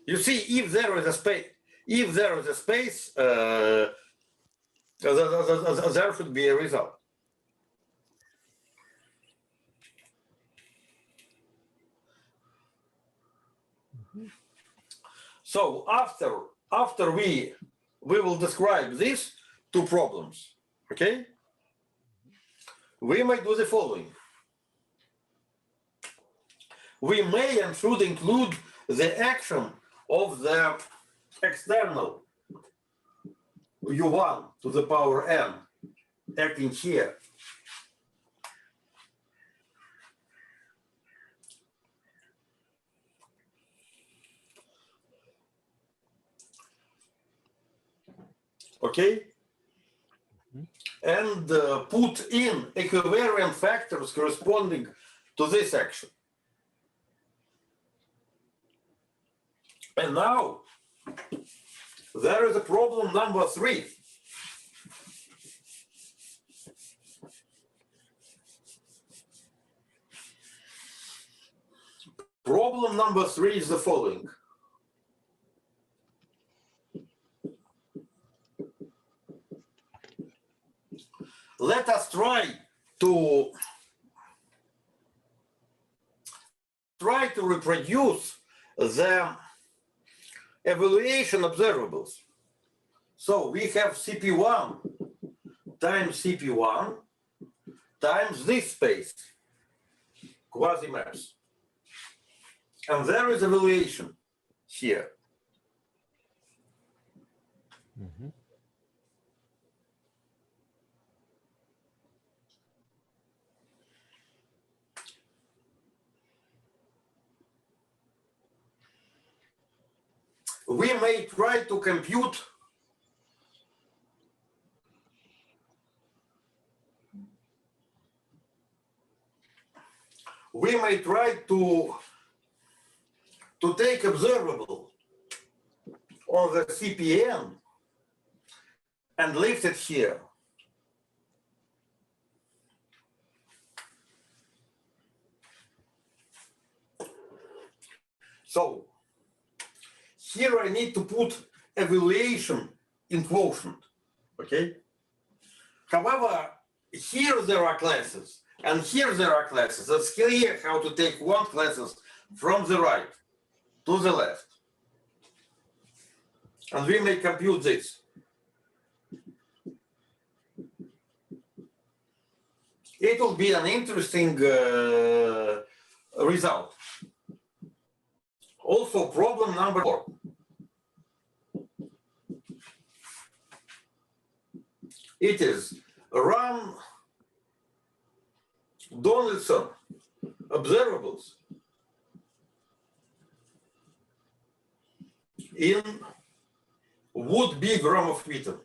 Speaker 1: You see, if there is a space, there should be a result. So after we will describe these two problems, okay? We might do the following. We may and should include the action of the external u1 to the power n acting here. Okay? And put in equivariant factors corresponding to this action. And now there is a problem number 3. Problem number 3 is the following. Let us try to reproduce the evaluation observables. So we have CP1 times CP1 times this space, Quasimaps. And there is evaluation here. We may try to compute take observable on the CPN and lift it here. So here I need to put evaluation in quotient, okay? However, here there are classes and here there are classes. It's clear how to take one classes from the right to the left. And we may compute this. It will be an interesting result. Also, problem number 4. It is run Donaldson observables in would-be Gromov-Witten.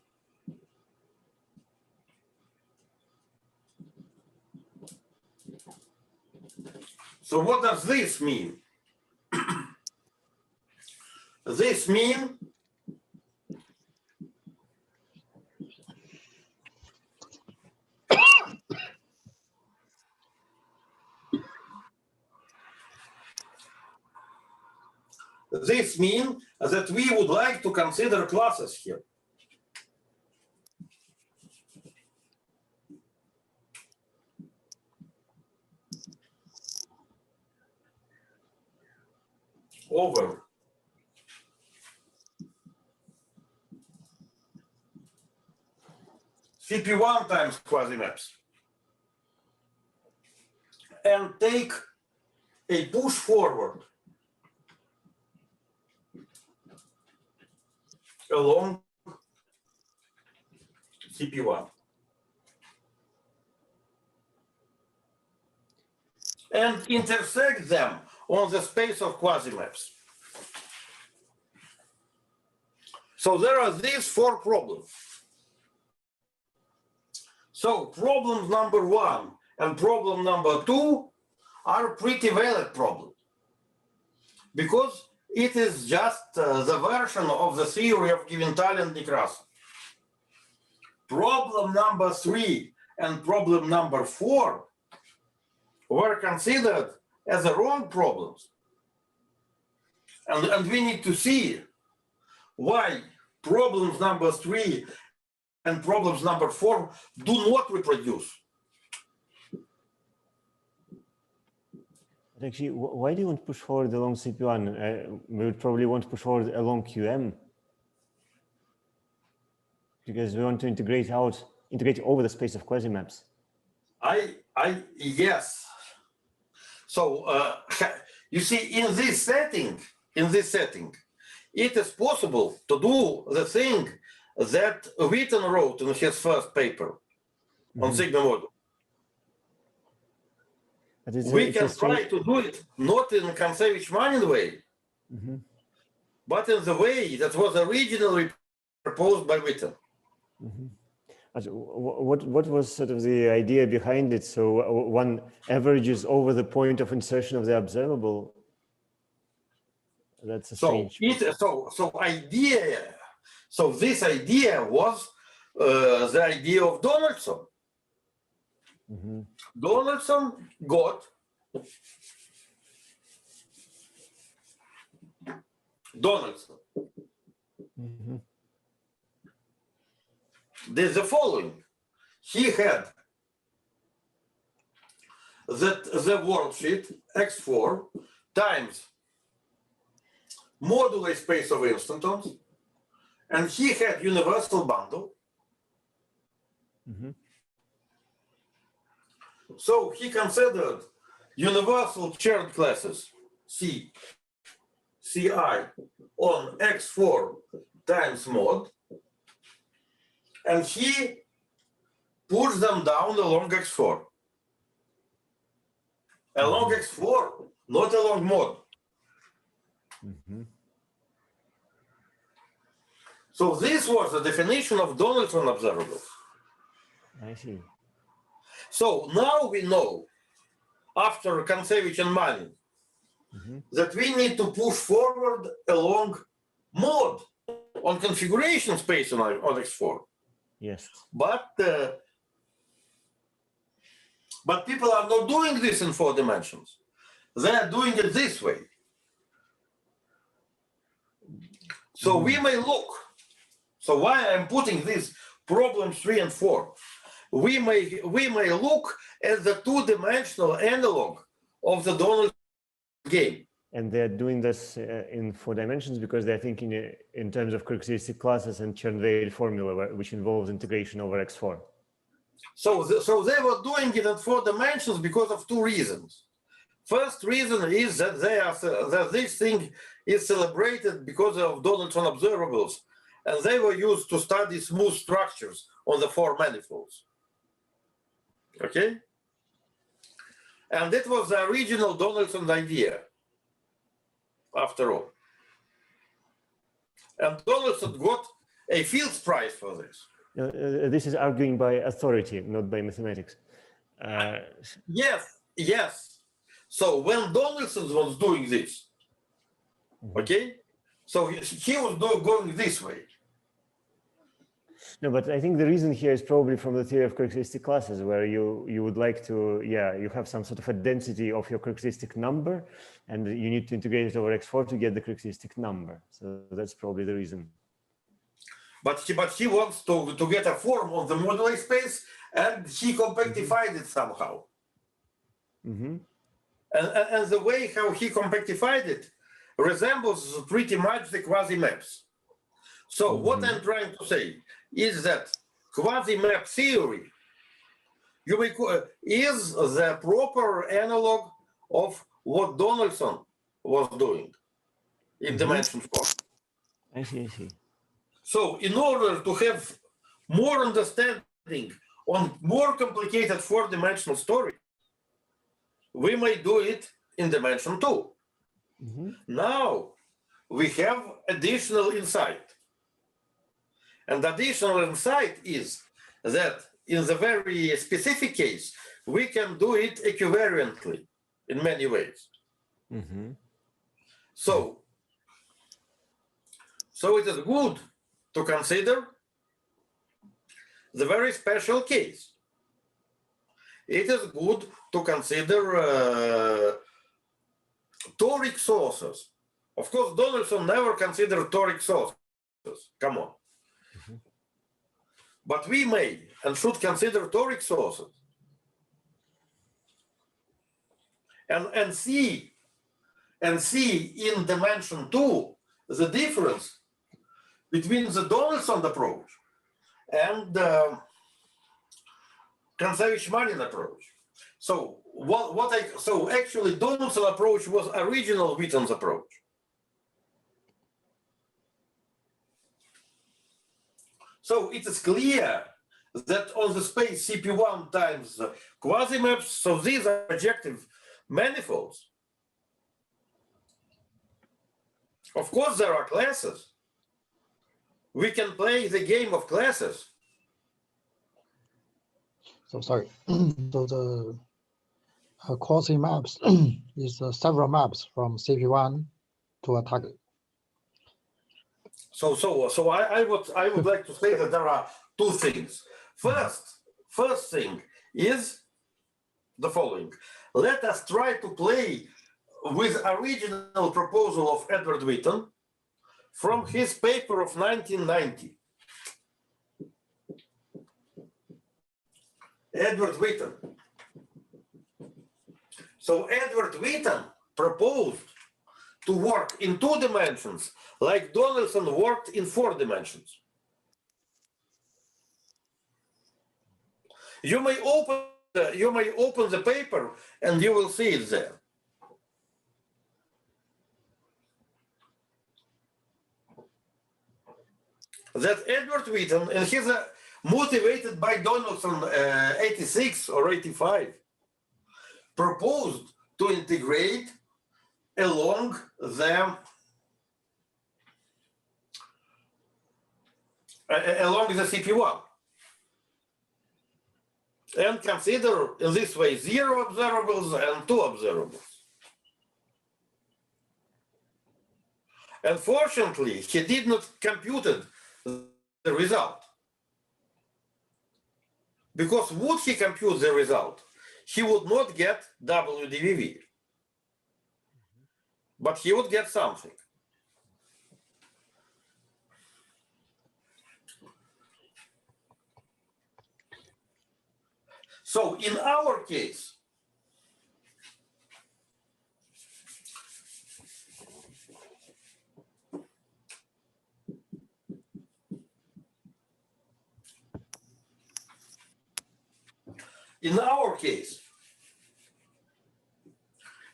Speaker 1: So what does this mean? This means that we would like to consider classes here. Over CP1 times Quasimaps and take a push forward along CP1 and intersect them on the space of Quasimaps. So there are these four problems. So problem number 1 and problem number 2 are pretty valid problems because it is just the version of the theory of Giventhal and Nekrasov. Problem number 3 and problem number 4 were considered as the wrong problems. And we need to see why problems number 3 and problems number 4 do not reproduce.
Speaker 2: Actually, why do you want to push forward along CP1? We would probably want to push forward along QM because we want to integrate over the space of Quasimaps.
Speaker 1: Yes. So you see, in this setting, it is possible to do the thing that Witten wrote in his first paper on Sigma model. We can try to do it not in Kontsevich-Manin way, but in the way that was originally proposed by Witten.
Speaker 2: What was sort of the idea behind it? So one averages over the point of insertion of the observable. That's a strange.
Speaker 1: So this idea was the idea of Donaldson. Donaldson got there's the following. He had the worldsheet X4 times moduli space of instantons, and he had universal bundle. So he considered universal shared classes C, Ci on X4 times mod, and he pushed them down along X4. Along X4, not along mod. So this was the definition of Donaldson observables.
Speaker 2: I see.
Speaker 1: So now we know, after Kontsevich and Manin, that we need to push forward along mod on configuration space on X4.
Speaker 2: Yes.
Speaker 1: But people are not doing this in 4 dimensions. They are doing it this way. So we may look. So why I'm putting these problems 3 and 4? We may look at the 2-dimensional analog of the Donaldson game.
Speaker 2: And they're doing this in 4 dimensions because they're thinking in terms of characteristic classes and Chern-Weil formula, which involves integration over X4.
Speaker 1: So they were doing it in 4 dimensions because of 2 reasons. First reason is that that this thing is celebrated because of Donaldson observables, and they were used to study smooth structures on the 4 manifolds. Okay? And that was the original Donaldson idea, after all. And Donaldson got a Fields Prize for this.
Speaker 2: This is arguing by authority, not by mathematics.
Speaker 1: Yes. So when Donaldson was doing this, okay, so he was going this way.
Speaker 2: No, but I think the reason here is probably from the theory of characteristic classes, where you would like to, you have some sort of a density of your characteristic number, and you need to integrate it over X4 to get the characteristic number. So that's probably the reason.
Speaker 1: But he wants to get a form of the moduli space, and he compactified it somehow. And the way how he compactified it resembles pretty much the Quasimaps. So what I'm trying to say is that Quasimap theory is the proper analog of what Donaldson was doing in dimension 4.
Speaker 2: I see.
Speaker 1: So in order to have more understanding on more complicated 4-dimensional story, we may do it in dimension 2. Now we have additional insight. And the additional insight is that in the very specific case, we can do it equivariantly in many ways. So it is good to consider the very special case. It is good to consider toric sources. Of course, Donaldson never considered toric sources. Come on. But we may and should consider toric sources and see in dimension 2 the difference between the Donaldson approach and the Kontsevich-Marin approach. So so actually Donaldson approach was original Witten's approach. So it is clear that on the space CP1 times Quasimaps, so these are projective manifolds. Of course, there are classes. We can play the game of classes.
Speaker 4: So sorry. So the Quasimaps is several maps from CP1 to a target.
Speaker 1: So I would like to say that there are two things. First thing is the following. Let us try to play with original proposal of Edward Witten from his paper of 1990. Edward Witten. So Edward Witten proposed to work in 2 dimensions like Donaldson worked in 4 dimensions. You may open the paper and you will see it there. That Edward Witten, and he's motivated by Donaldson 86 or 85, proposed to integrate along the CP1 and consider in this way 0 observables and 2 observables. Unfortunately, he did not compute the result. Because would he compute the result, he would not get WDVV. But he would get something. So in our case,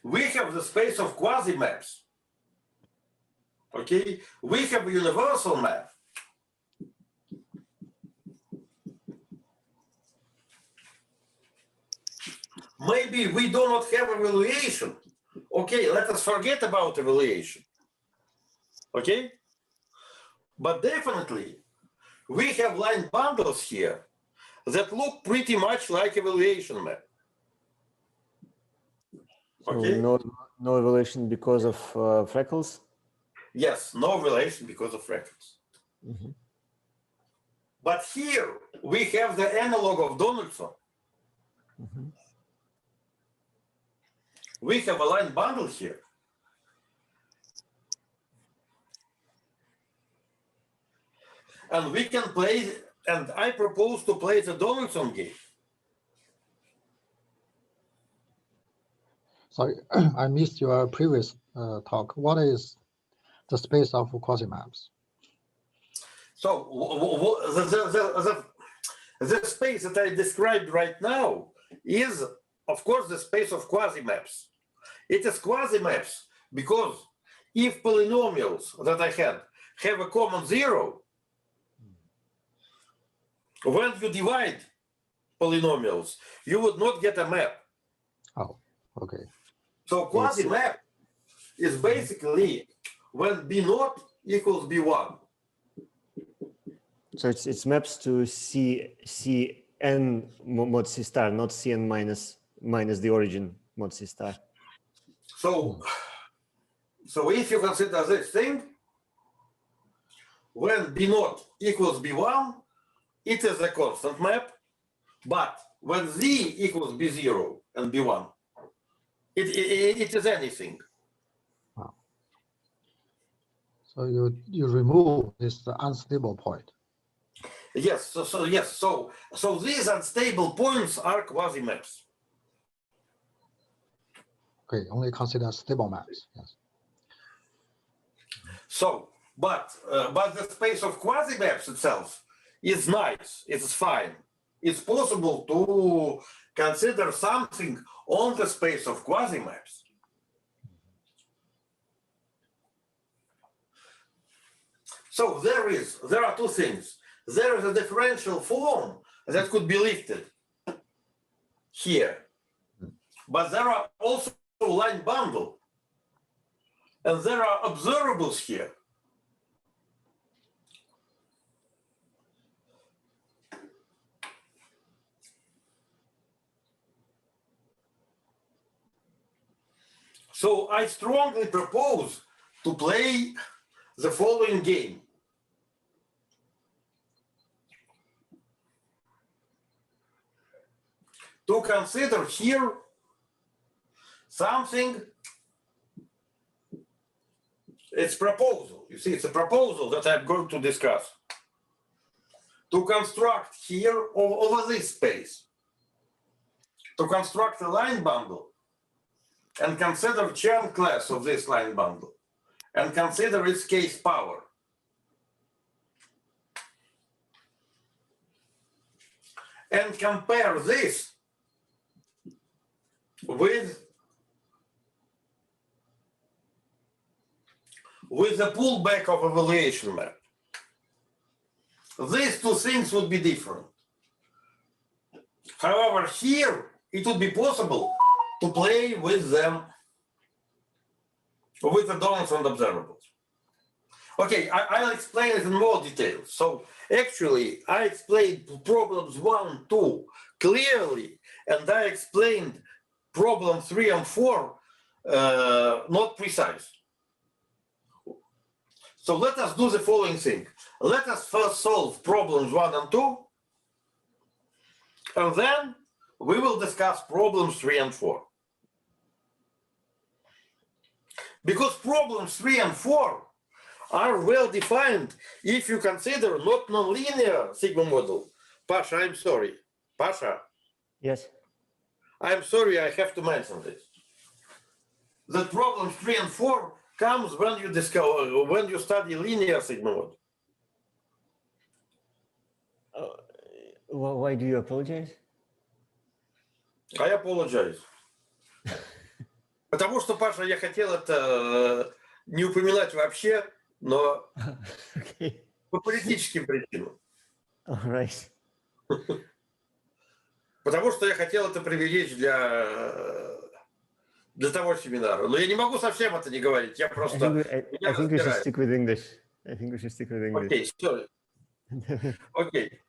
Speaker 1: we have the space of Quasimaps. Okay, we have a universal map. Maybe we do not have evaluation. Okay, let us forget about evaluation. Okay, but definitely we have line bundles here that look pretty much like evaluation map.
Speaker 2: So
Speaker 1: Okay.
Speaker 2: no evaluation because of freckles.
Speaker 1: Yes, no relation because of freckles.
Speaker 2: Mhm.
Speaker 1: But here we have the analog of Donaldson.
Speaker 2: Mhm.
Speaker 1: We have a line bundle here. And we can play, and I propose to play the Donaldson game.
Speaker 4: Sorry, I missed your previous talk. What is the space of Quasimaps?
Speaker 1: So the space that I described right now is, of course, the space of Quasimaps. It is Quasimaps because if polynomials that I had have a common zero, when you divide polynomials, you would not get a map.
Speaker 4: Oh, okay.
Speaker 1: So Quasimap is basically when B0 equals B1.
Speaker 2: So it's maps to Cn mod C star, not Cn minus the origin mod C star.
Speaker 1: So if you consider this thing, when B0 equals B1, it is a constant map, but when Z equals B0 and B1, it is anything.
Speaker 4: Wow. So you remove this unstable point.
Speaker 1: Yes, so these unstable points are Quasimaps.
Speaker 4: Okay, only consider stable maps. Yes.
Speaker 1: So, but the space of Quasimaps itself is nice. It's fine. It's possible to consider something on the space of Quasimaps. So there are two things. There is a differential form that could be lifted here, but there are also line bundle, and there are observables here. So I strongly propose to play the following game. To consider here something, it's proposal. You see, it's a proposal that I'm going to discuss. To construct here over this space, to construct a line bundle and consider Chern class of this line bundle and consider its case power. And compare this with the pullback of evaluation map. These two things would be different. However, here it would be possible to play with them, with the Donaldson observables. Okay, I'll explain it in more detail. So actually, I explained problems 1, 2 clearly, and I explained problem 3 and 4 not precise. So let us do the following thing. Let us first solve problems 1 and 2, and then we will discuss problems 3 and 4. Because problems 3 and 4 are well defined if you consider not nonlinear sigma model. Pasha, I'm sorry. Pasha,
Speaker 2: Yes.
Speaker 1: I'm sorry, I have to mention this. That problems 3 and 4 comes when you discover, when you study linear sigma model.
Speaker 2: Why do you apologize?
Speaker 1: I apologize. Потому что, Паша, я хотел это не упоминать вообще, но
Speaker 2: Okay.
Speaker 1: по политическим причинам.
Speaker 2: All right.
Speaker 1: Потому что я хотел это приберечь для того семинара. Но я не могу совсем это не говорить. Я
Speaker 2: I
Speaker 1: просто...
Speaker 2: think we should stick with English. I think we should stick with English.
Speaker 1: Okay, sorry. Okay.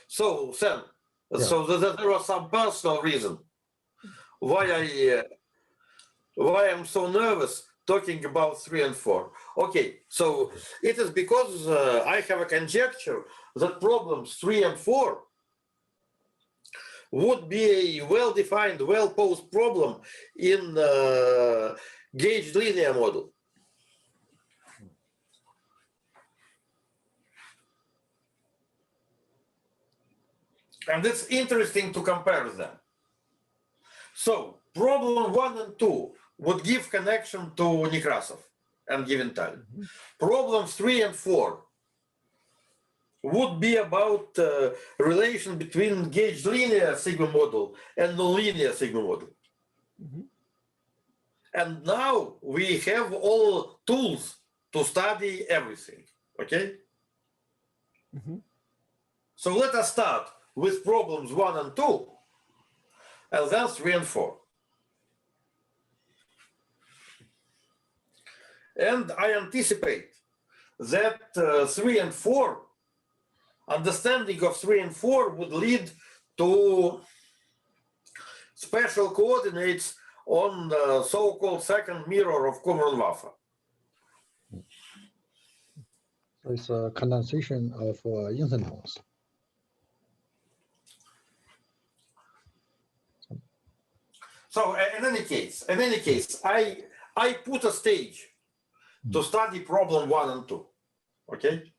Speaker 1: So, Sam,
Speaker 4: Yeah.
Speaker 1: so there was some personal reason why why I'm so nervous talking about 3 and 4. Okay, so it is because I have a conjecture that problems 3 and 4 would be a well-defined, well-posed problem in gauged linear model. And it's interesting to compare them. So problem 1 and 2 would give connection to Nekrasov and Giventhal. Problems 3 and 4 would be about relation between gauged linear sigma model and nonlinear sigma model. And now we have all tools to study everything, okay? So let us start with problems 1 and 2, and then 3 and 4. And I anticipate that 3 and 4, understanding of 3 and 4 would lead to special coordinates on the so-called second mirror of Qumran-Waffa.
Speaker 4: So it's a condensation of instantones.
Speaker 1: So in any case, I put a stage to study problem 1 and 2, okay?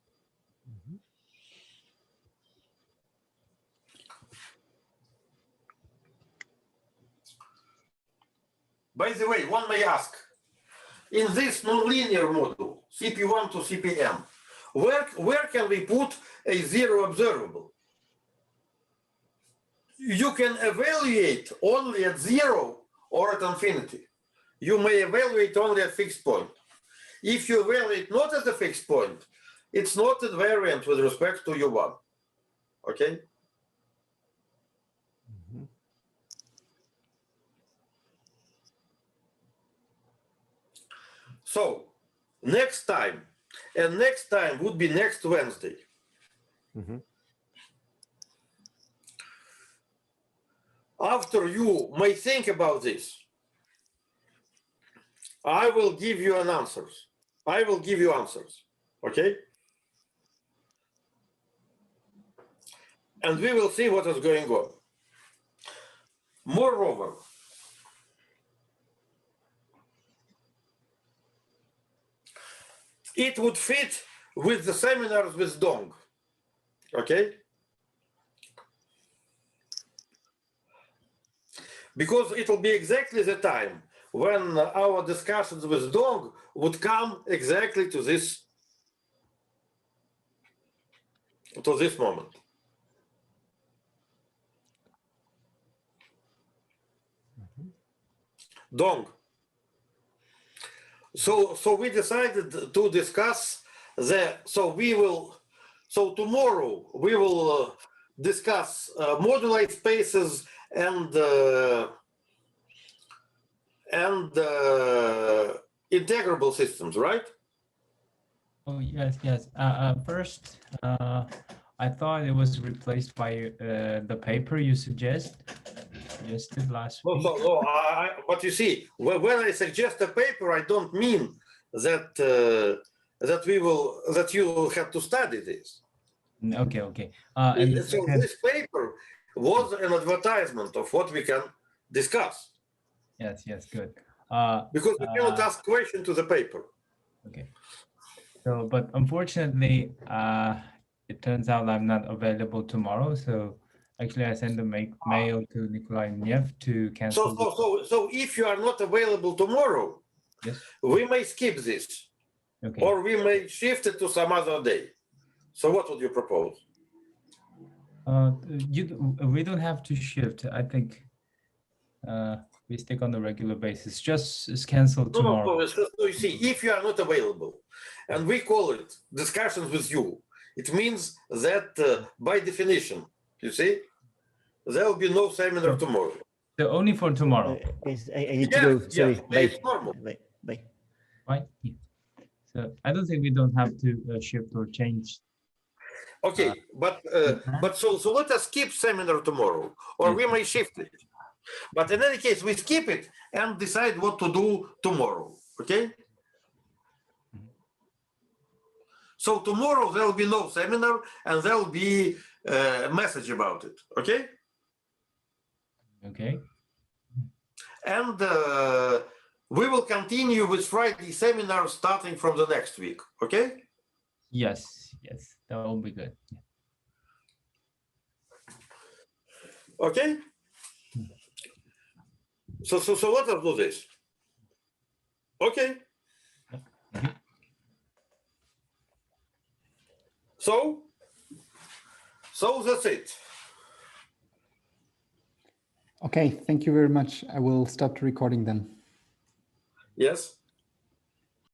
Speaker 1: By the way, one may ask, in this nonlinear model, CP1 to CPM, where can we put a zero observable? You can evaluate only at 0 or at infinity. You may evaluate only at fixed point. If you evaluate not at a fixed point, it's not invariant with respect to U1, okay? So next time, and next time would be next Wednesday. After you may think about this, I will give you an answers. I will give you answers, okay? And we will see what is going on. Moreover, it would fit with the seminars with Dong, okay? Because it will be exactly the time when our discussions with Dong would come exactly to this moment. Dong. So we decided to discuss so tomorrow we will discuss moduli spaces and integrable systems, right?
Speaker 3: Oh, yes, yes. First, I thought it was replaced by the paper you suggested last week.
Speaker 1: But you see, when I suggest a paper, I don't mean that that you will have to study this.
Speaker 3: Okay, okay.
Speaker 1: So this paper was an advertisement of what we can discuss.
Speaker 3: Yes, yes, good.
Speaker 1: Because we cannot ask questions to the paper.
Speaker 3: Okay. So, but unfortunately, it turns out I'm not available tomorrow. So actually, I sent a mail to Nikolai Nev to cancel.
Speaker 1: So if you are not available tomorrow,
Speaker 3: yes,
Speaker 1: we may skip this,
Speaker 3: okay,
Speaker 1: or we may shift it to some other day. So what would you propose?
Speaker 3: We don't have to shift. I think we stick on the regular basis. Just cancel tomorrow.
Speaker 1: No. So you see, if you are not available, and we call it discussions with you, it means that by definition, you see, there will be no seminar tomorrow.
Speaker 3: So only for tomorrow.
Speaker 2: I need to go. Sorry.
Speaker 1: It's normal.
Speaker 2: Bye.
Speaker 3: Right. Yeah. So I don't think we don't have to shift or change.
Speaker 1: Okay, but so let us keep seminar tomorrow, or we may shift it. But in any case, we skip it and decide what to do tomorrow, okay? So tomorrow there will be no seminar and there will be a message about it, okay?
Speaker 3: Okay.
Speaker 1: And we will continue with Friday seminar starting from the next week, okay?
Speaker 3: Yes, yes, that will be good.
Speaker 1: Okay? So let us do this. Okay? So that's it.
Speaker 5: Okay, thank you very much. I will stop the recording then.
Speaker 1: Yes?